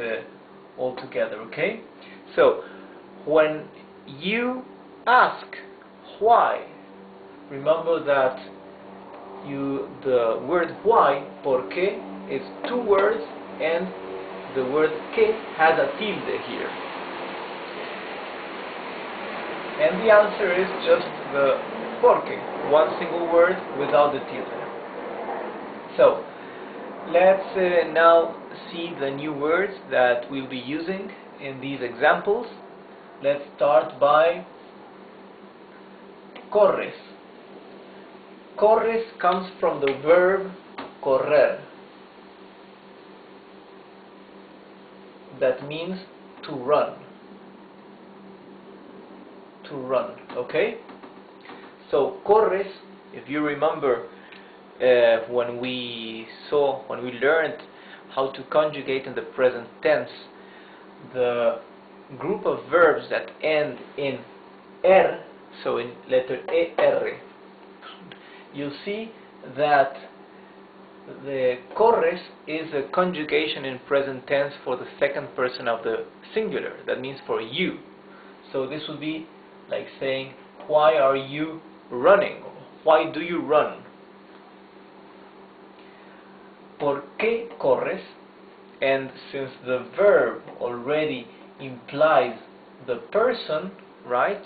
all together, okay? So, when you ask why, remember that the word why, porque, is two words, and the word que has a tilde here. And the answer is just the porque, one single word without the tilde. So, let's now see the new words that we'll be using in these examples. Let's start by corres. Corres comes from the verb correr. That means to run. To run, okay? So corres, if you remember when we learned how to conjugate in the present tense the group of verbs that end in er, so in letter er, you'll see that the corres is a conjugation in present tense for the second person of the singular. That means for you. So this would be like saying, why are you running? Why do you run? Porque corres, and since the verb already implies the person, right?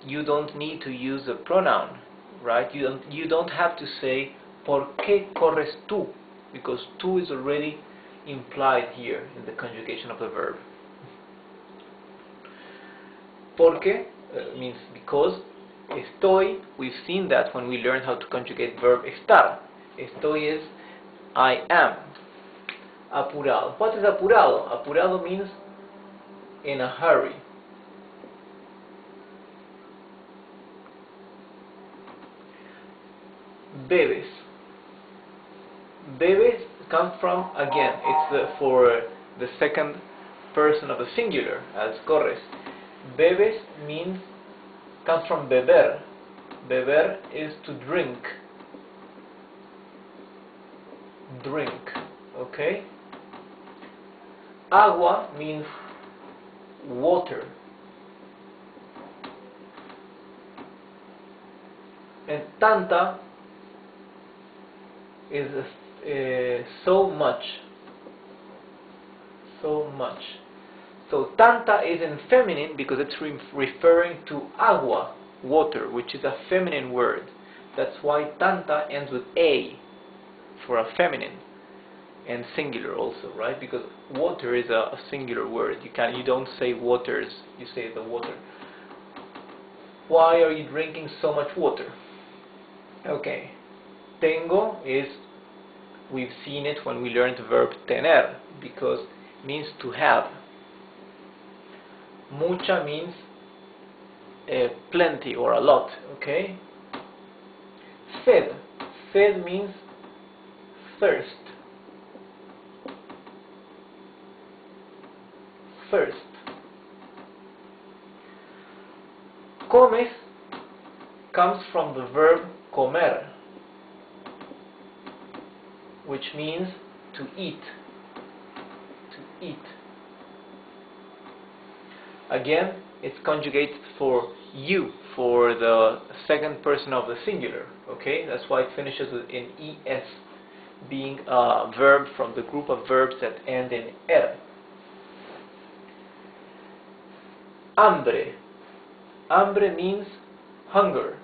You don't need to use the pronoun, right? You don't have to say porque corres tú, because tú is already implied here in the conjugation of the verb. Porque means because. Estoy, we've seen that when we learned how to conjugate verb estar. Estoy is I am. Apurado. What is apurado? Apurado means in a hurry. Bebes. Bebes comes from, again, it's for the second person of the singular, as corres. Bebes comes from beber. Beber is to drink. Drink, okay? Agua means water. And tanta is so much. So much. So tanta is in feminine because it's referring to agua, water, which is a feminine word. That's why tanta ends with a for a feminine, and singular also, right? Because water is a singular word. You don't say waters, you say the water. Why are you drinking so much water? Okay. Tengo is, we've seen it when we learned the verb tener, because it means to have. Mucha means plenty or a lot, okay? Sed. Sed means thirst. Thirst. Comes comes from the verb comer, which means to eat. To eat. Again, it's conjugated for you, for the second person of the singular. Okay, that's why it finishes with an es, being a verb from the group of verbs that end in er. Hambre. Hambre means hunger.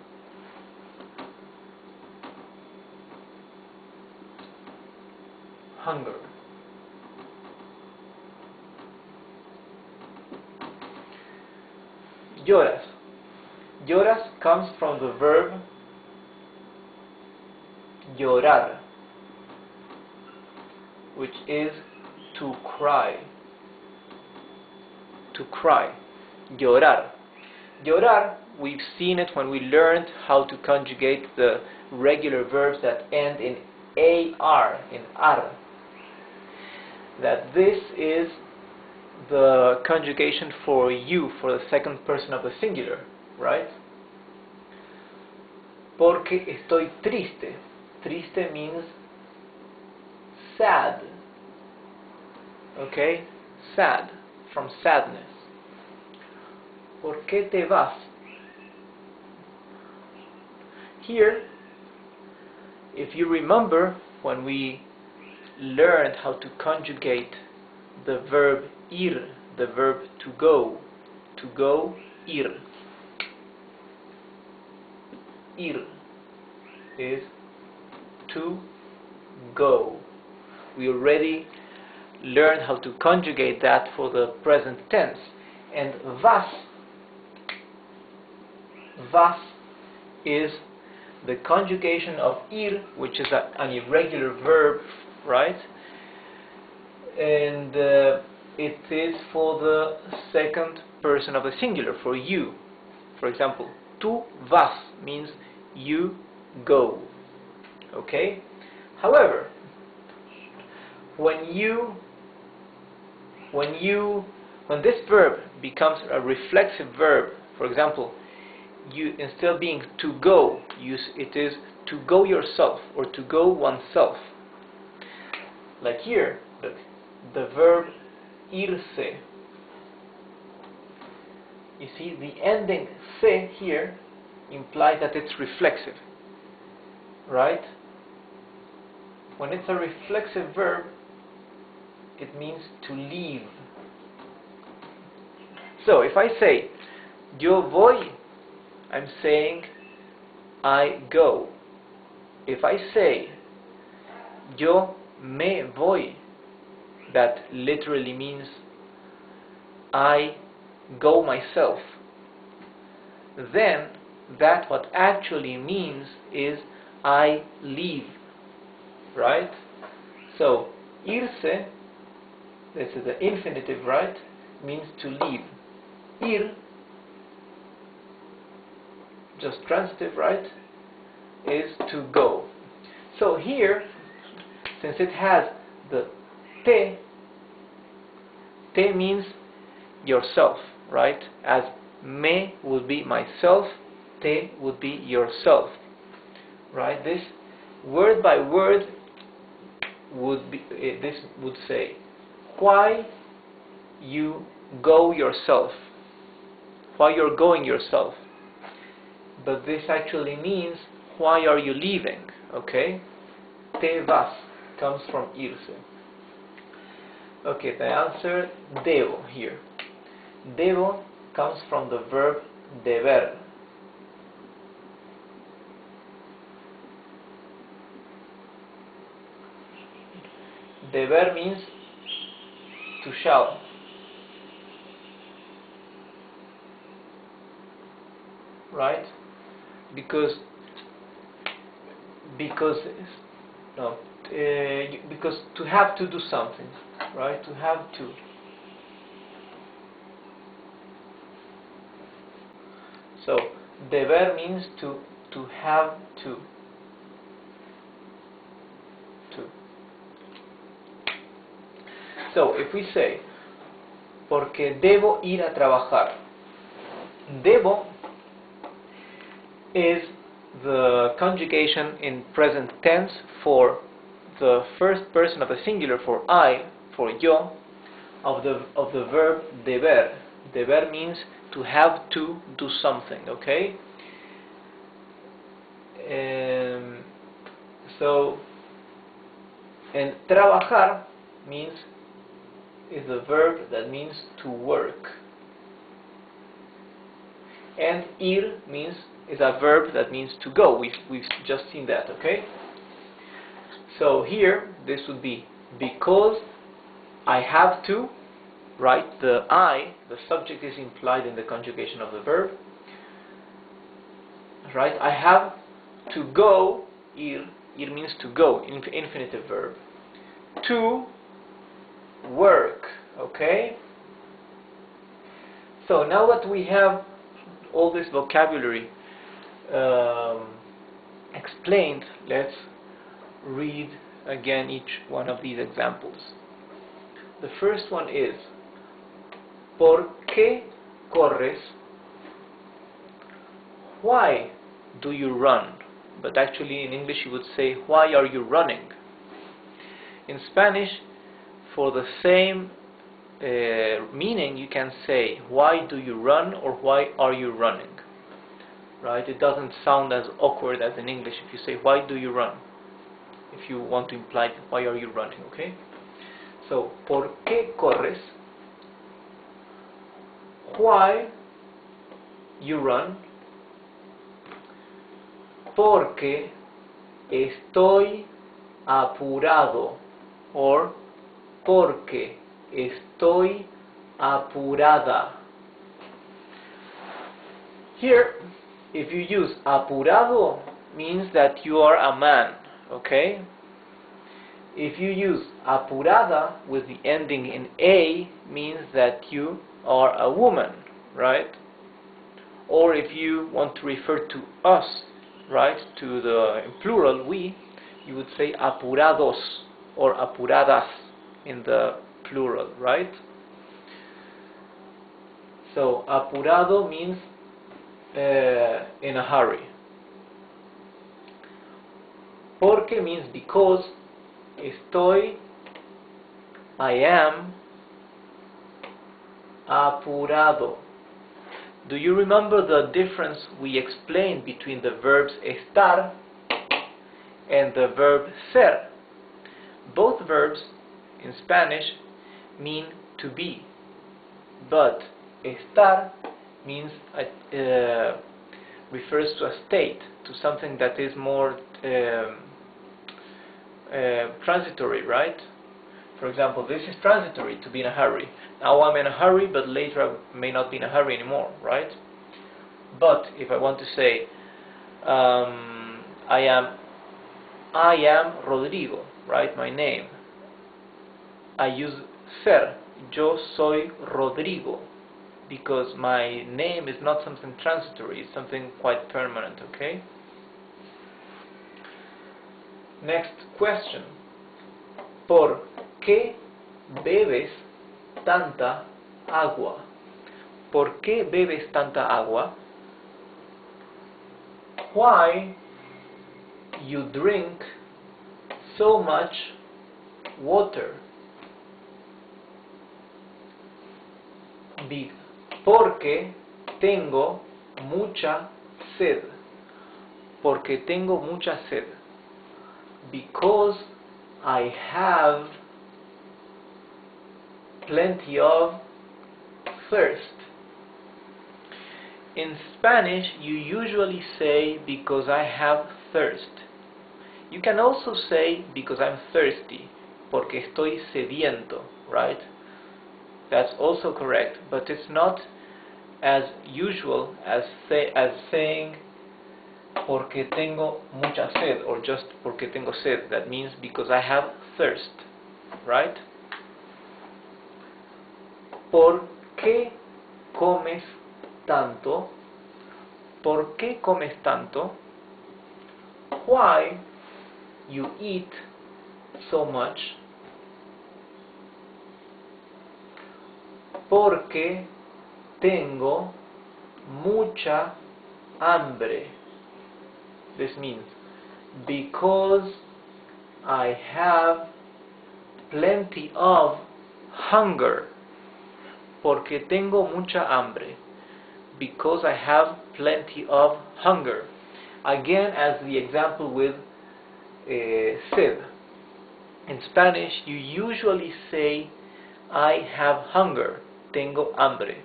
Hunger. Lloras. Lloras comes from the verb llorar, which is to cry. To cry. Llorar. Llorar, we've seen it when we learned how to conjugate the regular verbs that end in AR, in ar. That this is the conjugation for you, for the second person of the singular, right? Porque estoy triste. Triste means sad. Okay? Sad, from sadness. ¿Por qué te vas? Here, if you remember when we learned how to conjugate the verb ir, the verb to go, ir. Ir is to go. We already learned how to conjugate that for the present tense. And vas is the conjugation of ir, which is an irregular verb, right? And it is for the second person of the singular, for you. For example, tú vas means you go. Okay? However, when this verb becomes a reflexive verb, for example, you, instead of being to go, it is to go yourself or to go oneself. Like here, the verb irse. You see, the ending se here implies that it's reflexive, right? When it's a reflexive verb, it means to leave. So if I say yo voy, I'm saying I go. If I say yo me voy, that literally means I go myself. Then that what actually means is I leave, right? So irse, this is the infinitive, right, means to leave. Ir, just transitive, right, is to go. So here, since it has the te means yourself, right? As me would be myself, te would be yourself, right? This word by word would be, this would say, why you go yourself, why you're going yourself. But this actually means, why are you leaving? Okay? Te vas comes from irse. Okay, the answer, debo here. Debo comes from the verb deber. Deber means to shall. Right? Because to have to do something, right? To have to. So deber means to have to. So if we say porque debo ir a trabajar, debo is the conjugation in present tense for the first person of the singular, for I, for yo, of the verb deber. Deber means to have to do something, okay? And trabajar is the verb that means to work. And ir is a verb that means to go. We've just seen that, okay? So here, this would be because I have to, right? The I, the subject, is implied in the conjugation of the verb, right? I have to go, ir means to go, infinitive verb, to work, okay? So now that we have all this vocabulary explained, let's read again each one of these examples. The first one is ¿Por qué corres? Why do you run? But actually in English you would say, why are you running? In Spanish, for the same meaning, you can say, why do you run, or why are you running? Right? It doesn't sound as awkward as in English if you say, why do you run? If you want to imply, why are you running? Okay? So, ¿por qué corres? Why you run? Porque estoy apurado, or porque estoy apurada. Here, if you use apurado, means that you are a man, okay? If you use apurada with the ending in a, means that you are a woman, right? Or if you want to refer to us, right, to the plural, we, you would say apurados or apuradas in the plural, right? So apurado means in a hurry. Porque means because. Estoy, I am apurado. Do you remember the difference we explained between the verbs estar and the verb ser? Both verbs in Spanish mean to be, but estar means refers to a state, to something that is more transitory, right? For example, this is transitory, to be in a hurry. Now I'm in a hurry, but later I may not be in a hurry anymore, right? But if I want to say I am Rodrigo, right? My name. I use ser. Yo soy Rodrigo, because my name is not something transitory, it's something quite permanent, okay? Next question. ¿Por qué bebes tanta agua? ¿Por qué bebes tanta agua? Why you drink so much water? Porque tengo mucha sed. Porque tengo mucha sed. Because I have plenty of thirst. In Spanish, you usually say because I have thirst. You can also say because I'm thirsty, porque estoy sediento, right? That's also correct, but it's not as usual as saying porque tengo mucha sed, or just porque tengo sed. That means because I have thirst, right? ¿Por qué comes tanto? ¿Por qué comes tanto? Why you eat so much? Porque tengo mucha hambre. This means because I have plenty of hunger. Porque tengo mucha hambre. Because I have plenty of hunger. Again, as the example with sed. In Spanish, you usually say I have hunger. Tengo hambre.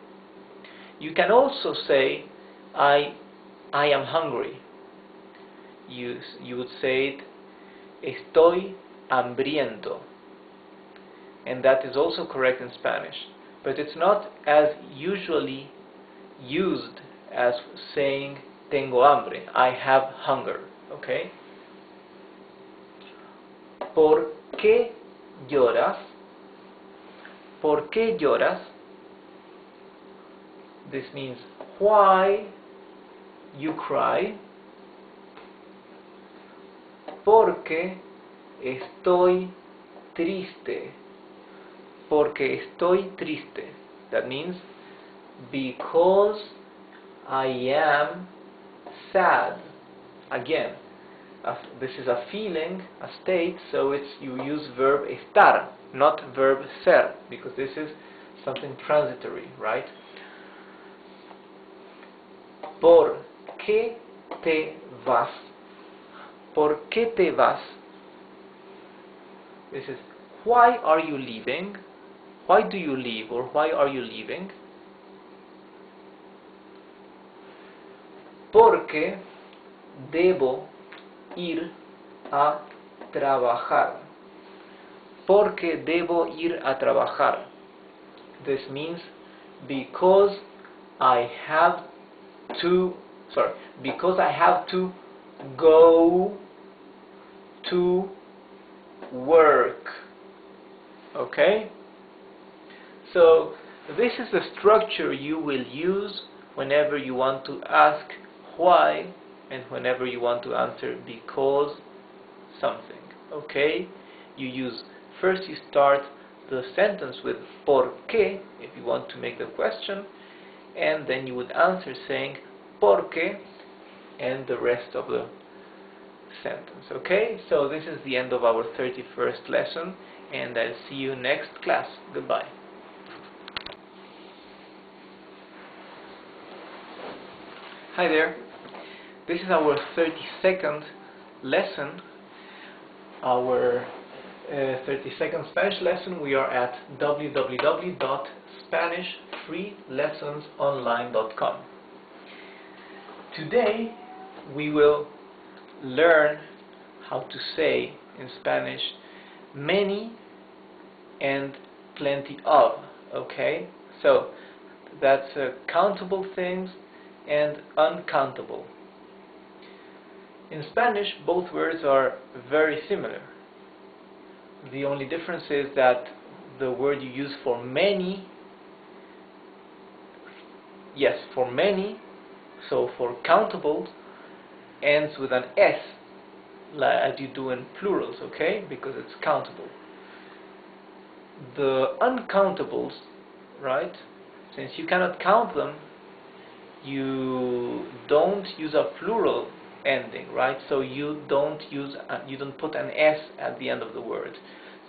You can also say I am hungry. You would say it, estoy hambriento, and that is also correct in Spanish, but it's not as usually used as saying tengo hambre, I have hunger, okay? ¿Por qué lloras? ¿Por qué lloras? This means why you cry. Porque estoy triste. Porque estoy triste. That means because I am sad. Again, this is a feeling, a state, so you use verb estar, not verb ser, because this is something transitory, right? ¿Por qué te vas? ¿Por qué te vas? This is why are you leaving? Why do you leave, or why are you leaving? Porque debo ir a trabajar. Porque debo ir a trabajar. This means because I have to go to work. Okay? So this is the structure you will use whenever you want to ask why and whenever you want to answer because something. Okay? First you start the sentence with por qué if you want to make the question, and then you would answer saying porque and the rest of the sentence. Okay? So this is the end of our 31st lesson, and I'll see you next class. Goodbye. Hi there. This is our 32nd lesson, our 32nd Spanish lesson. We are at www.SpanishFreeLessonsOnline.com. Today we will learn how to say in Spanish many and plenty of. Okay? So that's countable things and uncountable. In Spanish, both words are very similar. The only difference is that the word you use for many, so for countable, ends with an S, as you do in plurals, okay? Because it's countable. The uncountables, right? Since you cannot count them, you don't use a plural ending, right? So you don't put an S at the end of the word.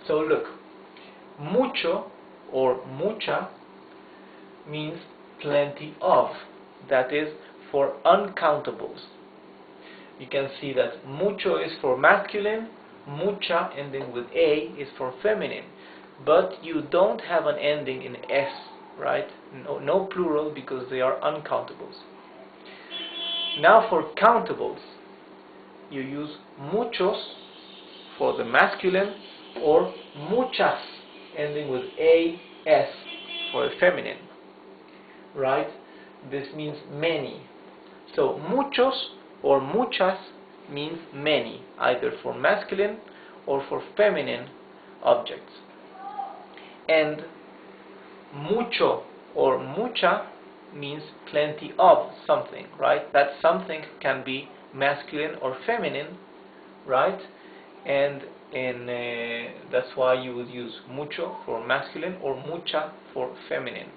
So look, mucho or mucha means plenty of. That is for uncountables. You can see that mucho is for masculine, mucha ending with A is for feminine, but you don't have an ending in S, right? No plural, because they are uncountables. Now for countables, you use muchos for the masculine or muchas ending with AS for the feminine, right? This means many. So muchos or muchas means many, either for masculine or for feminine objects. And mucho or mucha means plenty of something, right? That something can be masculine or feminine, right? And that's why you would use mucho for masculine or mucha for feminine.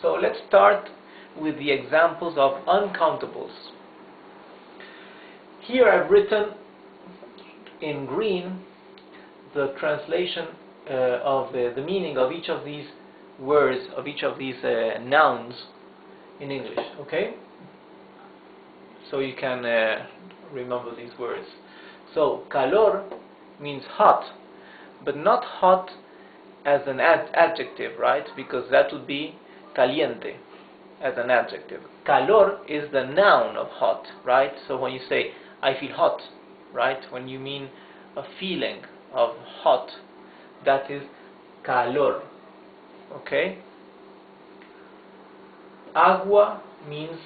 So let's start with the examples of uncountables. Here I've written in green the translation of the meaning of each of these words, of each of these nouns in English, okay? So you can remember these words. So calor means hot, but not hot as an adjective, right? Because that would be caliente as an adjective. Calor is the noun of hot, right? So when you say I feel hot, right? When you mean a feeling of hot, that is calor. Okay? Agua means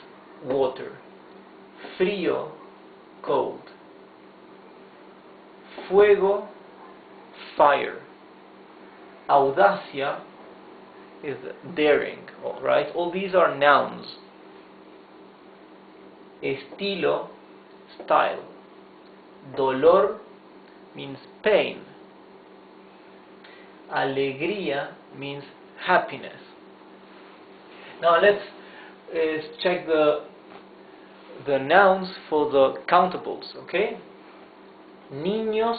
water. Frío, cold. Fuego, fire. Audacia is daring, right? All these are nouns. Estilo, style. Dolor means pain. Alegría means happiness. Now let's check the nouns for the countables, okay? Niños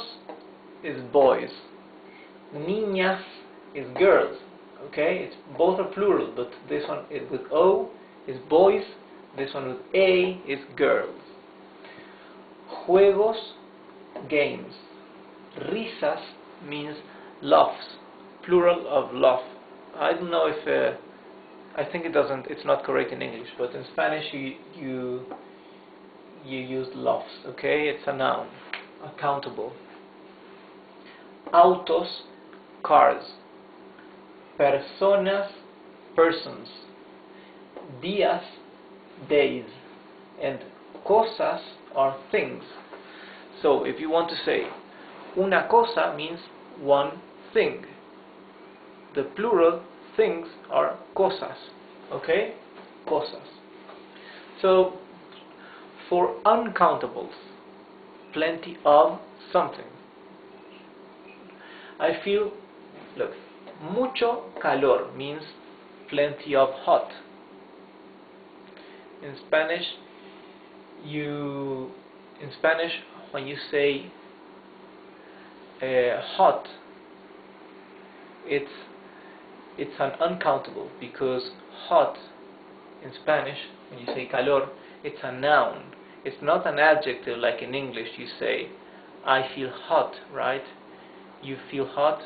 is boys. Niñas is girls, okay? Both are plural, but this one is with O is boys, this one with A is girls. Juegos, games. Risas means laughs, plural of laugh. I don't know if I think it's not correct in English, but in Spanish you use laughs, okay? It's a noun, countable. Autos, cars. Personas, persons. Días, days. And cosas are things. So if you want to say una cosa means one thing. The plural things are cosas, okay? Cosas. So for uncountables, plenty of something. I feel, look, mucho calor means plenty of hot. In Spanish, when you say hot, it's an uncountable, because hot in Spanish, when you say calor, it's a noun. It's not an adjective like in English. You say, I feel hot, right? You feel hot.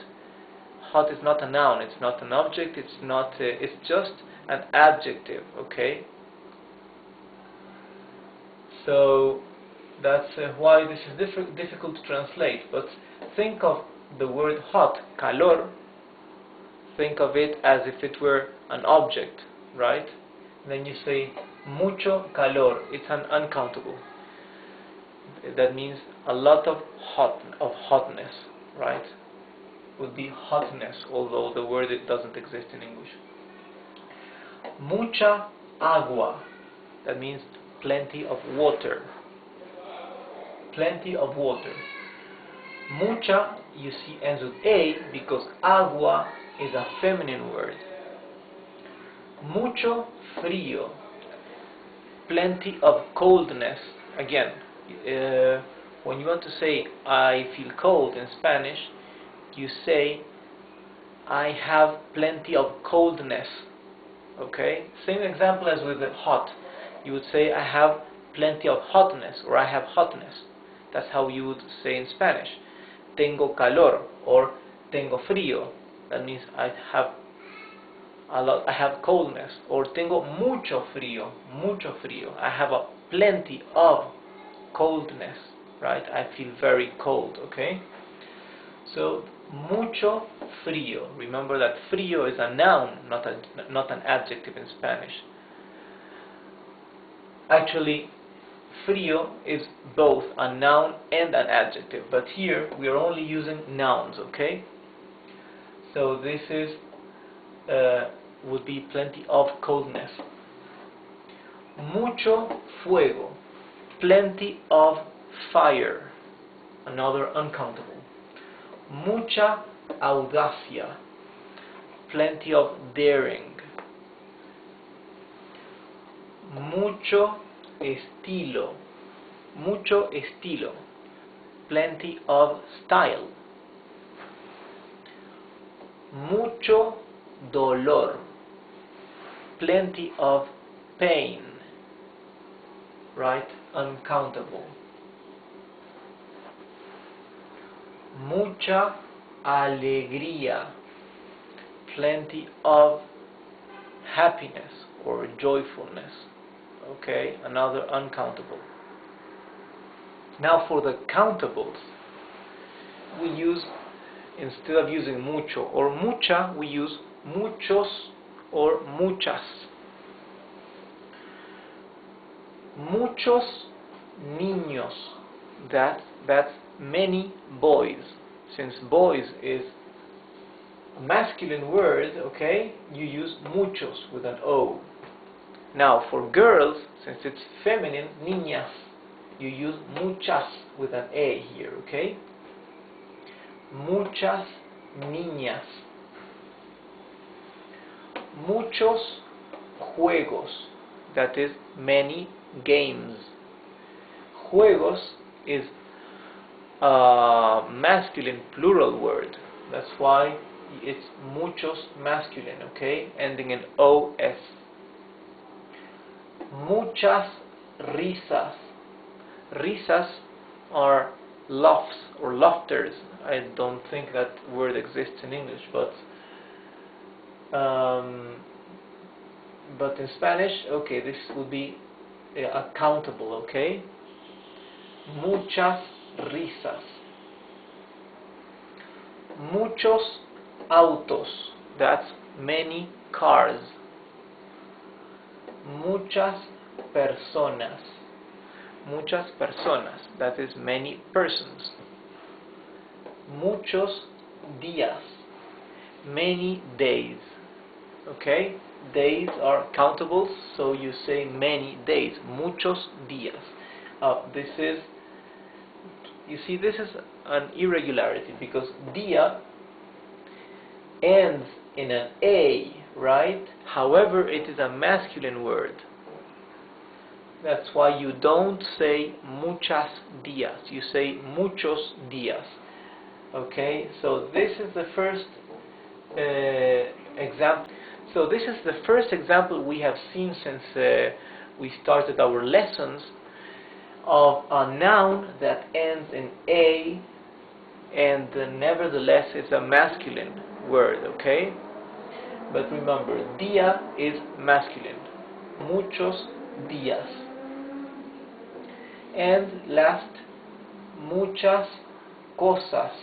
Hot is not a noun. It's not an object. It's not. It's just an adjective. Okay. So that's why this is difficult to translate. But think of the word hot, calor. Think of it as if it were an object, right? And then you say mucho calor. It's an uncountable. That means a lot of hotness, right? Would be hotness, although the word doesn't exist in English. Mucha agua. That means plenty of water. Plenty of water. Mucha, you see, ends with A because agua is a feminine word. Mucho frío. Plenty of coldness. Again, when you want to say I feel cold in Spanish, you say I have plenty of coldness. Okay? Same example as with the hot. You would say I have plenty of hotness, or I have hotness. That's how you would say in Spanish. Tengo calor, or tengo frío. That means I have coldness. Or tengo mucho frío, I have plenty of coldness, right? I feel very cold, okay? So mucho frío. Remember that frío is a noun, not an adjective in Spanish. Actually, frío is both a noun and an adjective, but here we are only using nouns, okay? So this is would be plenty of coldness. Mucho fuego, plenty of fire, another uncountable. Mucha audacia, plenty of daring. Mucho estilo, plenty of style. Mucho dolor, plenty of pain, right? Uncountable. Mucha alegría, plenty of happiness or joyfulness. Okay, another uncountable. Now for the countables, we use, instead of using mucho or mucha, we use muchos or muchas. Muchos niños, that's many boys, since boys is masculine word, okay, you use muchos with an O. Now for girls, since it's feminine, niñas, you use muchas with an A here, okay? Muchas niñas. Muchos juegos, that is many games. Juegos is a masculine plural word. That's why it's muchos masculine, okay? Ending in OS. Muchas risas. Risas are laughs or laughters. I don't think that word exists in English, but in Spanish, okay, this would be countable, okay? Muchas risas. Muchos autos, that's many cars. Muchas personas. Muchas personas, that is many persons. Muchos días, many days. Okay, days are countables, so you say many days. Muchos días. This is, you see, this is an irregularity because día ends in an A, right? However, it is a masculine word. That's why you don't say muchas días, you say muchos días. Okay, so this is the first example. So this is the first example we have seen since we started our lessons of a noun that ends in A and nevertheless is a masculine word, okay? But remember, día is masculine. Muchos días. And last, muchas cosas.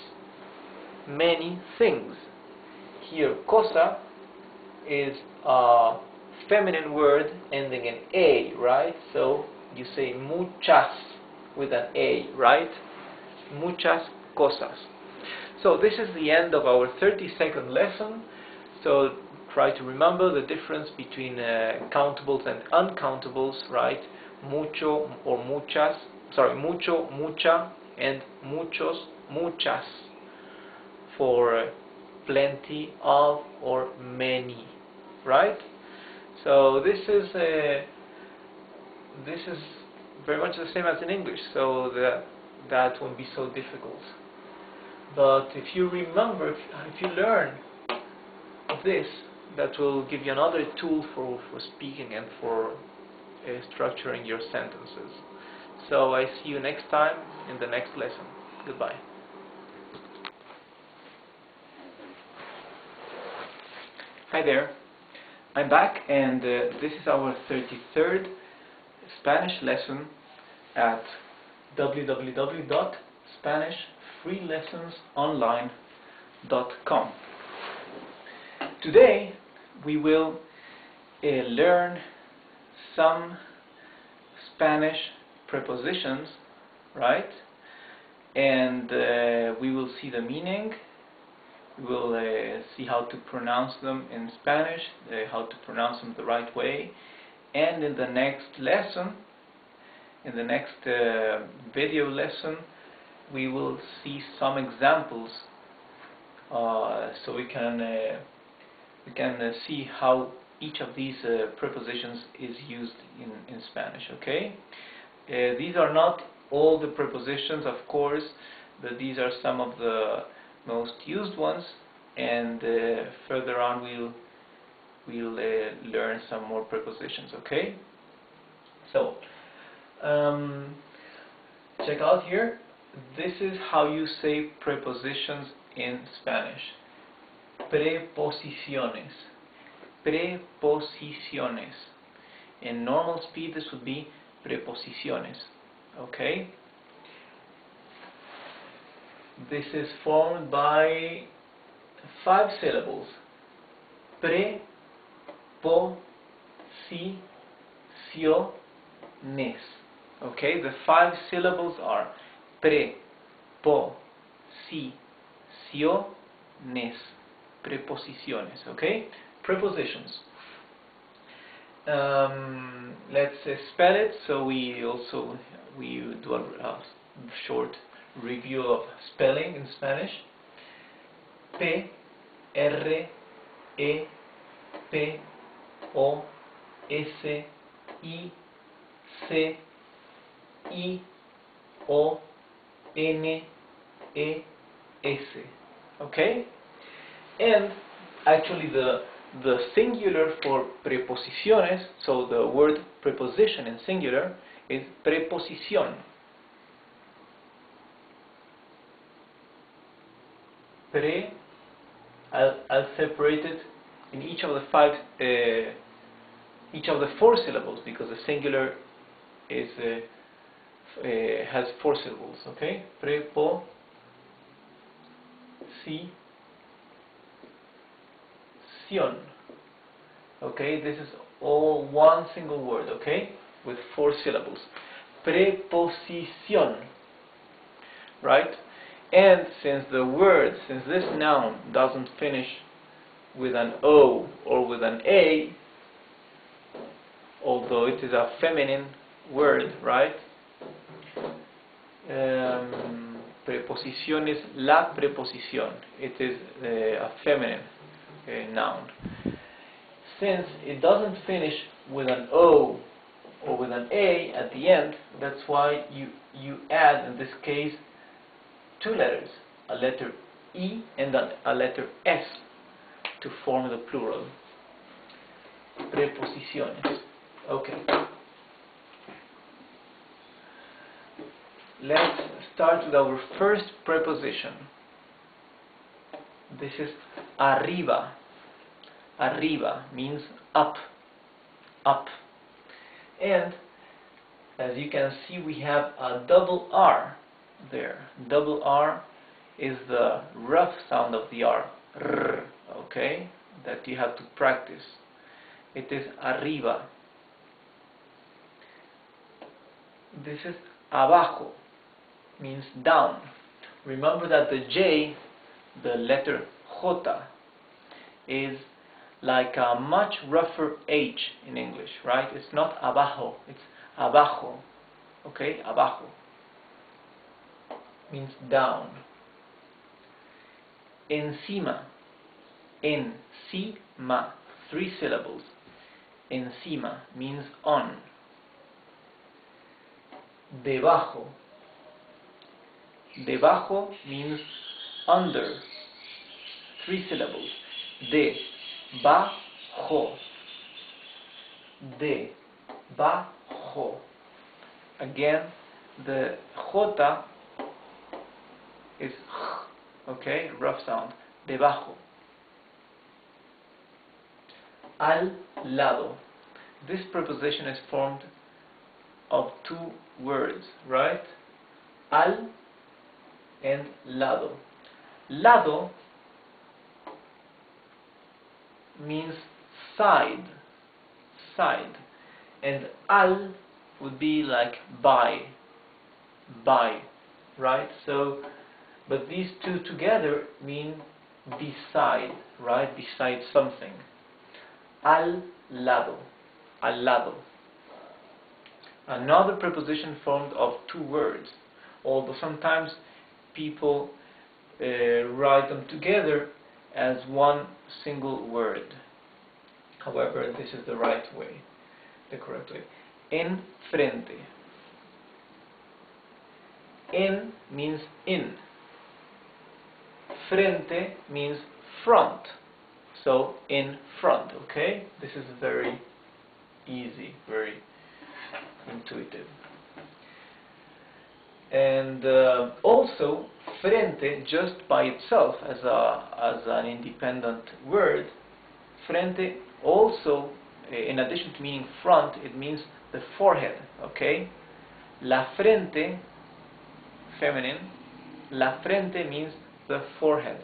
Many things. Here, cosa is a feminine word ending in A, right? So you say muchas with an A, right? Muchas cosas. So this is the end of our 30-second lesson. So try to remember the difference between countables and uncountables, right? Mucho or muchas, sorry, mucho, mucha, and muchos, muchas for plenty of or many, right? So this is very much the same as in English, so that won't be so difficult. But if you remember, if you learn this, that will give you another tool for speaking and for structuring your sentences. So I see you next time in the next lesson. Goodbye. Hi there, I'm back, and this is our 33rd Spanish lesson at www.SpanishFreeLessonsOnline.com. Today we will learn some Spanish prepositions, right? And we will see the meaning. We will see how to pronounce them in Spanish, how to pronounce them the right way. And in the next lesson, in the next video lesson, we will see some examples so we can see how each of these prepositions is used in Spanish, okay? These are not all the prepositions, of course, but these are some of the most used ones, and further on we'll learn some more prepositions, okay? So check out here. This is how you say prepositions in Spanish. Preposiciones. Preposiciones. In normal speed this would be preposiciones, okay? This is formed by 5 syllables. Preposiciones. Okay, the 5 syllables are preposiciones. preposiciones, okay? Prepositions. Let's spell it. So we do a short review of spelling in Spanish. P R E P O S I C I O N E S. Okay? And actually the singular for preposiciones, so the word preposition in singular, is preposición. I'll separate it in each of the four syllables, because the singular is has four syllables. Okay, preposición. Okay, this is all one single word. Okay, with four syllables. Preposición. Right? And since this noun doesn't finish with an O or with an A, although it is a feminine word, right? Preposición is la preposición. It is a feminine noun. Since it doesn't finish with an O or with an A at the end, that's why you add, in this case, two letters, a letter E and a letter S, to form the plural. Preposiciones. Okay. Let's start with our first preposition. This is arriba. Arriba means up. Up. And as you can see, we have a double R there. Double R is the rough sound of the R. R, okay? That you have to practice. It is arriba. This is abajo, means down. Remember that the J, the letter J, is like a much rougher H in English, right? It's not abajo, it's abajo. Okay, abajo means down. Encima, encima, three syllables. Encima means on. Debajo, debajo means under, three syllables. Debajo, debajo. Again, the J is okay, rough sound. Debajo. Al lado. This preposition is formed of two words, right? Al and lado. Lado means side, side, and al would be like by, right? So, but these two together mean beside, right? Beside something. Al lado, al lado. Another preposition formed of two words, although sometimes people write them together as one single word. However, this is the right way, the correct way. En frente. En means in. Frente means front. So, in front, okay? This is very easy, very intuitive. And also, frente, just by itself, as an independent word, frente also, in addition to meaning front, it means the forehead, okay? La frente, feminine, la frente means the forehead.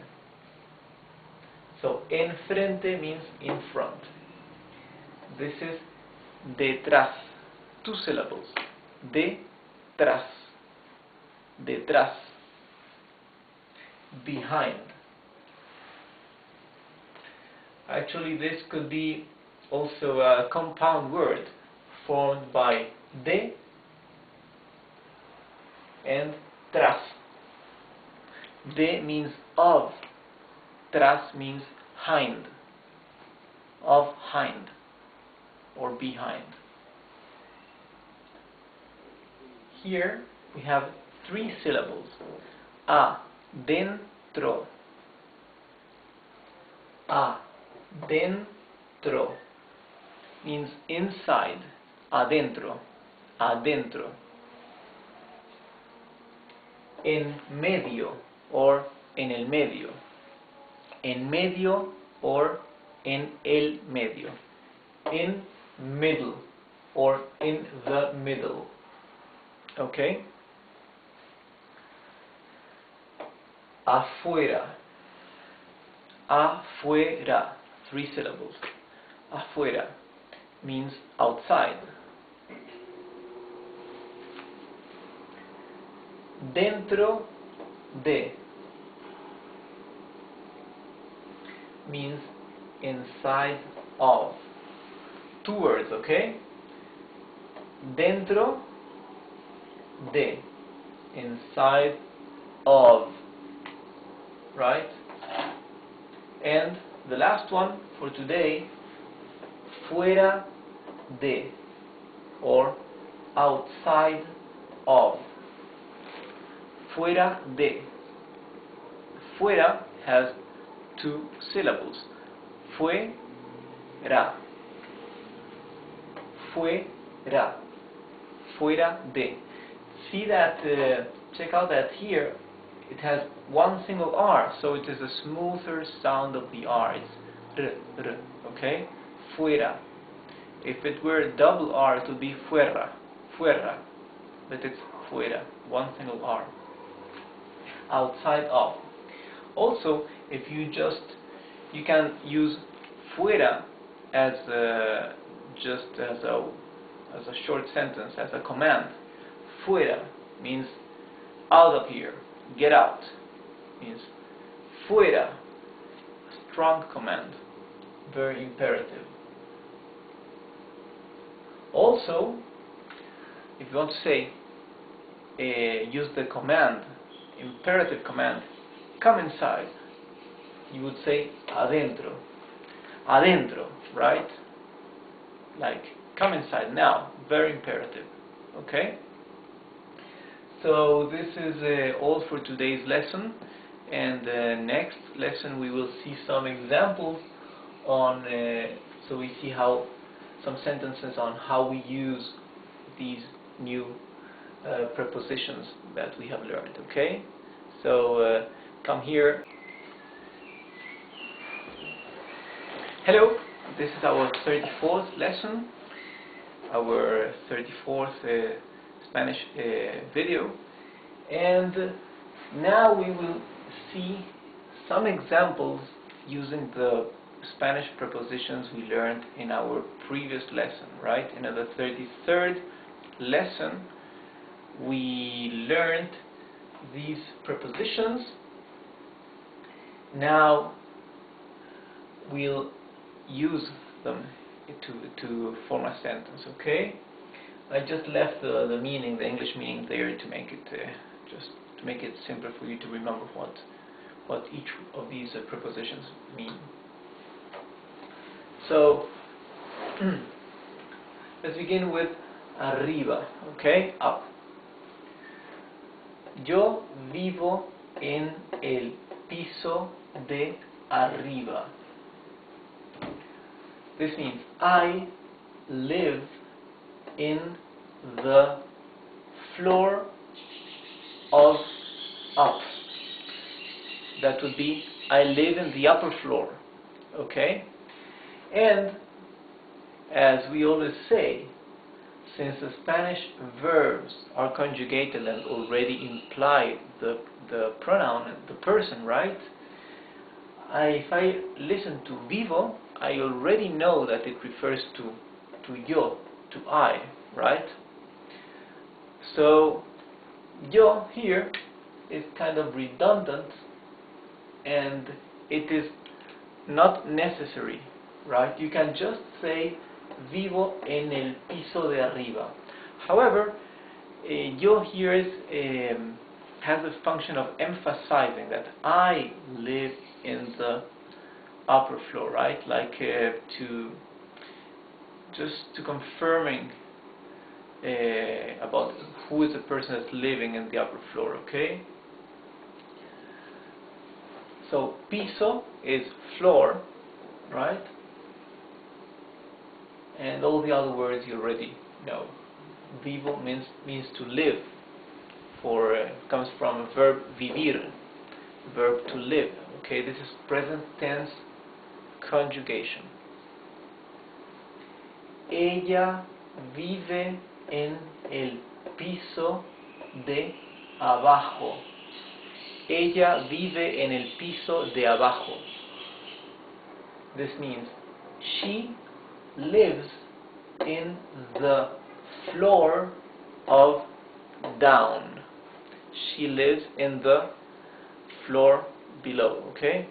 So, en frente means in front. This is detrás, two syllables. Detrás, detrás. Behind. Actually, this could be also a compound word formed by de and tras. De means of, tras means hind, of hind or behind. Here we have 3 syllables. Adentro. Adentro means inside. Adentro. Adentro. En medio or en el medio. En medio or en el medio. In middle or in the middle. Okay? Afuera. Afuera. 3 syllables. Afuera means outside. Dentro de means inside of. 2 words, okay? Dentro de, inside of, right? And the last one for today, fuera de, or outside of. Fuera de. Fuera has 2 syllables. Fuera. Fuera. Fuera de. See that, check out that here it has 1 single R, so it is a smoother sound of the R. It's r, okay? Fuera. If it were double R, it would be fuera. Fuera. But it's fuera. 1 single R. Outside of. Also, if you can use fuera as just as a short sentence, as a command. Fuera means out of here, get out. Means fuera, strong command, very imperative. Also, if you want to say, use the command, imperative command, come inside, you would say adentro. Adentro, right? Like, come inside now, very imperative. Okay? So this is all for today's lesson, and next lesson we will see some examples on, so we see how some sentences on how we use these new prepositions that we have learned. Okay? So come here. Hello, this is our 34th lesson, our 34th Spanish video, and now we will see some examples using the Spanish prepositions we learned in our previous lesson, right? In the 33rd lesson we learned these prepositions. Now we'll use them to form a sentence, okay? I just left the meaning, the English meaning there to make it just to make it simpler for you to remember what each of these prepositions mean. So let's begin with arriba, okay? Up. Yo vivo en el piso de arriba. This means I live in the floor of up. That would be I live in the upper floor. Okay? And as we always say, since the Spanish verbs are conjugated and already imply the pronoun, the person, right? If I listen to vivo, I already know that it refers to yo, to I, right? So yo here is kind of redundant, and it is not necessary, right? You can just say vivo en el piso de arriba. However, yo here has a function of emphasizing that I live in the upper floor, right? Like to confirming about who is the person that's living in the upper floor, okay? So piso is floor, right? And all the other words you already know. Vivo means to live. Comes from a verb vivir, verb to live. Okay, this is present tense conjugation. Ella vive en el piso de abajo. Ella vive en el piso de abajo. This means she lives in the floor of down. She lives in the floor below, okay?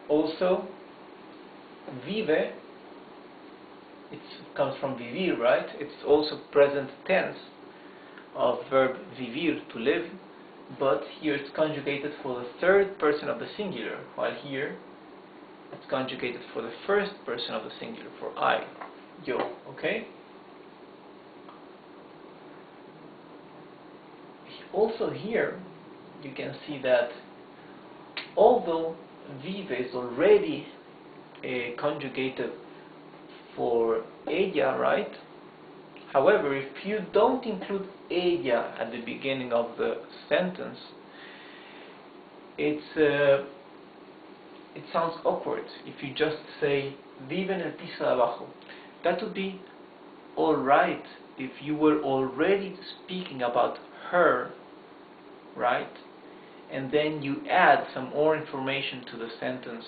Also, vive, it comes from vivir, right? It's also present tense of verb vivir, to live, but here it's conjugated for the third person of the singular, while here it's conjugated for the first person of the singular, for I, yo, okay? Also here, you can see that although vive is already conjugated for ella, right? However, if you don't include ella at the beginning of the sentence, it sounds awkward if you just say vive en el piso de abajo. That would be alright if you were already speaking about her, right? And then you add some more information to the sentence,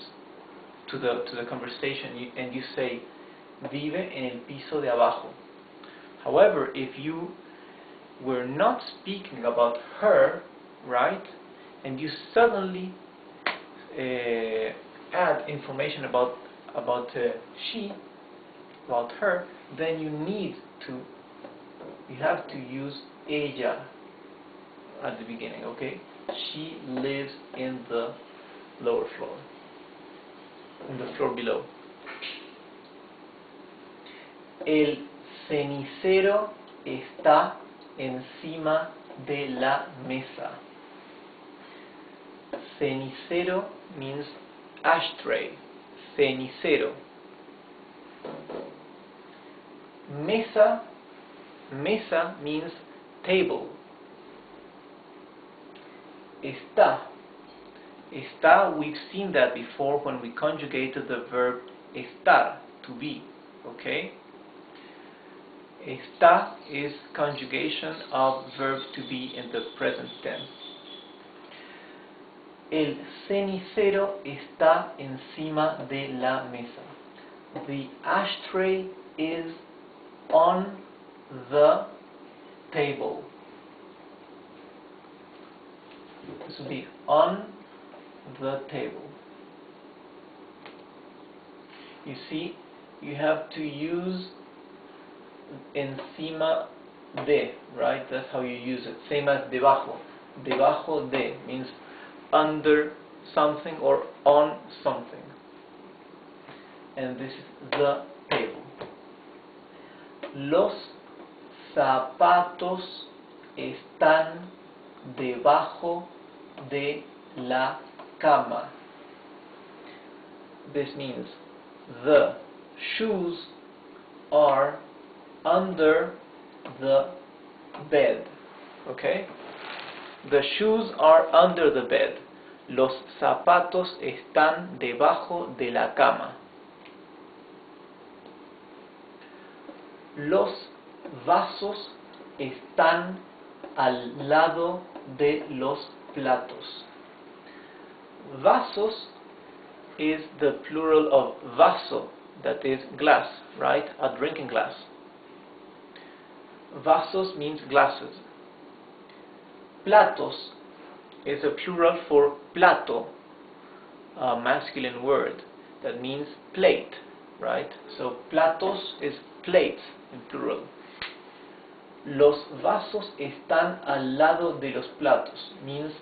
to the conversation, and you say vive en el piso de abajo. However, if you were not speaking about her, right, and you suddenly add information about she, about her, then you have to use ella at the beginning, okay? She lives in the lower floor, in the floor below. El cenicero está encima de la mesa. Cenicero means ashtray. Cenicero. Mesa means table. Está. We've seen that before when we conjugated the verb estar, to be, okay? Está is conjugation of verb to be in the present tense. El cenicero está encima de la mesa. The ashtray is on the table. This will be on the table. You see, you have to use encima de, right? That's how you use it. Same as debajo. Debajo de means under something or on something. And this is the table. Los zapatos están debajo de la cama. This means the shoes are under the bed. Okay? The shoes are under the bed. Los zapatos están debajo de la cama. Los vasos están al lado de los platos. Vasos is the plural of vaso, that is glass, right? A drinking glass. Vasos means glasses. Platos is a plural for plato, a masculine word that means plate, right? So platos is plates in plural. Los vasos están al lado de los platos means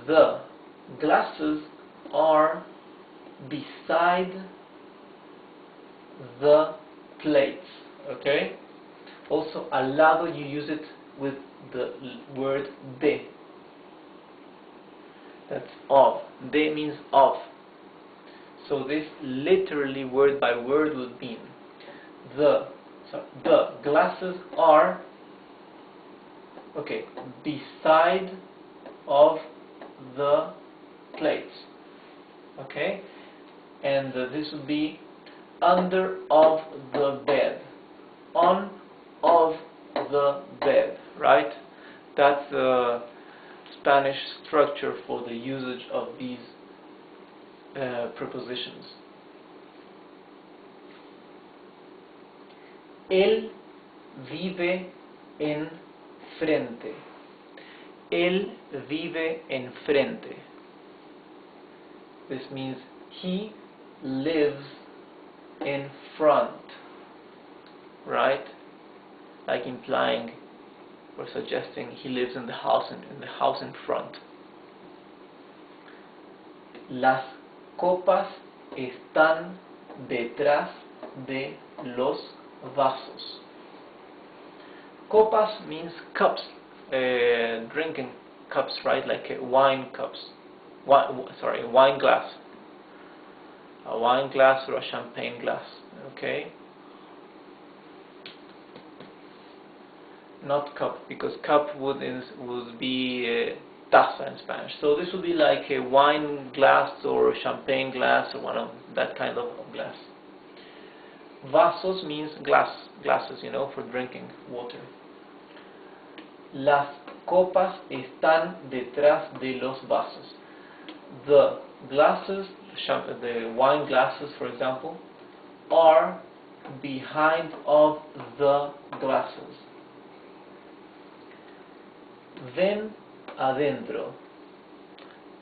the glasses are beside the plates, okay? Also, al lado you use it with the word de. That's of. De means of. So this literally word by word would mean the glasses are, okay, beside of the plates, okay, and this would be under of the bed, on of the bed, right? That's the Spanish structure for the usage of these prepositions. Él vive en frente. Él vive en frente. This means he lives in front, right? Like implying or suggesting he lives in the house in front. Las copas están detrás de los vasos. Copas means cups, drinking cups, right? Like wine cups. Wine glass. A wine glass or a champagne glass. Okay. Not cup, because cup would be taza in Spanish. So this would be like a wine glass or champagne glass or one of that kind of glass. Vasos means glasses, you know, for drinking water. Las copas están detrás de los vasos. The glasses, the wine glasses, for example, are behind of the glasses. Ven adentro.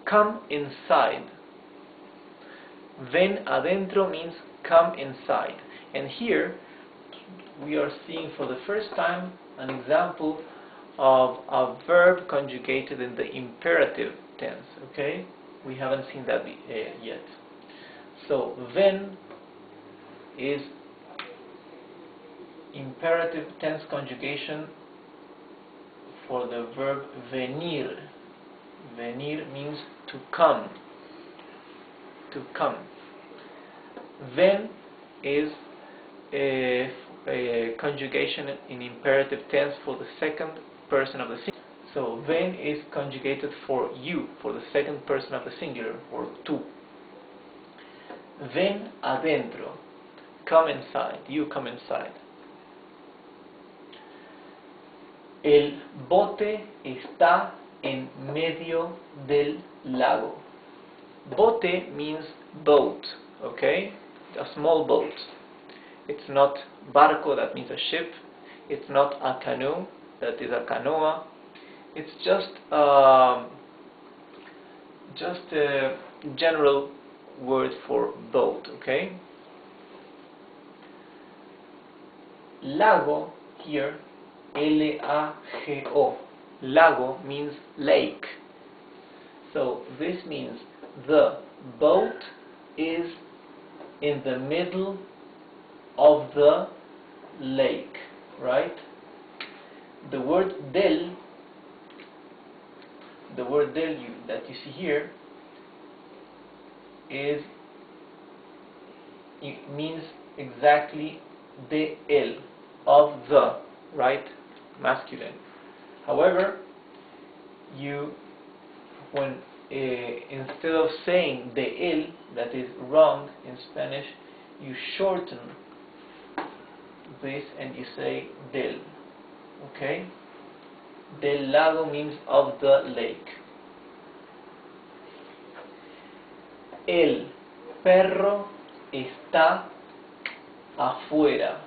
Come inside. Ven adentro means come inside. And here we are seeing for the first time an example of a verb conjugated in the imperative tense. Okay? We haven't seen that yet. So ven is imperative tense conjugation for the verb venir. Venir means to come. To come. Ven is a conjugation in imperative tense for the second person of the singular. So ven is conjugated for you, for the second person of the singular, or tú. Ven adentro. Come inside. You come inside. El bote está en medio del lago. Bote means boat, okay? A small boat. It's not barco, that means a ship. It's not a canoe, that is a canoa. It's just a general word for boat, okay? Lago here, L-A-G-O. Lago means lake. So this means the boat is in the middle of the lake, right? The word del that you see here it means exactly de el, of the, right? Masculine. However, when instead of saying de el, that is wrong in Spanish, you shorten this and you say del. Okay? Del lago means of the lake. El perro está afuera.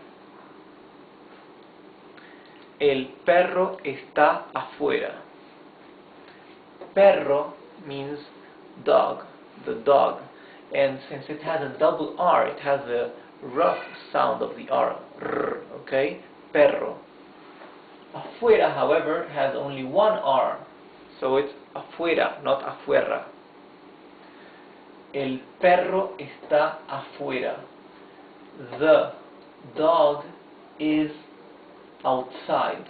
El perro está afuera. perro means dog, the dog. And since it has a double R, it has a rough sound of the R. Okay? Perro. Afuera, however, has only one R. So it's afuera, not afuera. El perro está afuera. The dog is outside.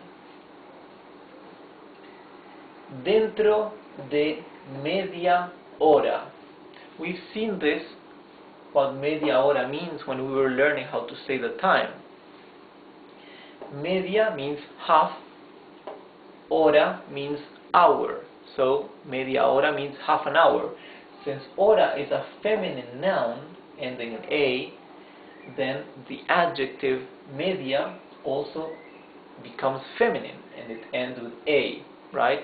Dentro de media hora. We've seen this, what media hora means, when we were learning how to say the time. Media means half, hora means hour. So media hora means half an hour. Since hora is a feminine noun ending in A, then the adjective media also becomes feminine and it ends with A, right?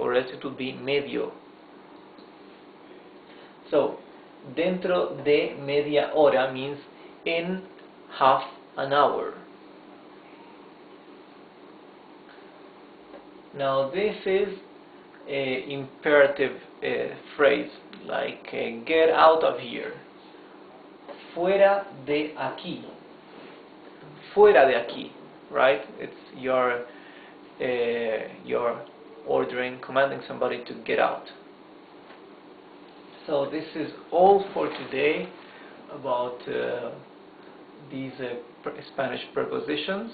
Or else it would be medio. So, dentro de media hora means in half an hour. Now this is an imperative phrase, like get out of here. Fuera de aquí. Fuera de aquí, right? It's your ordering, commanding somebody to get out. So this is all for today about these Spanish prepositions,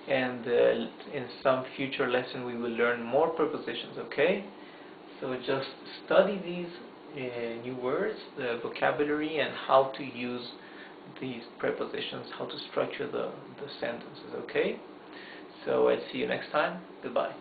and in some future lesson we will learn more prepositions, okay? So just study these new words, the vocabulary, and how to use these prepositions, how to structure the sentences, okay? So I'll see you next time. Goodbye.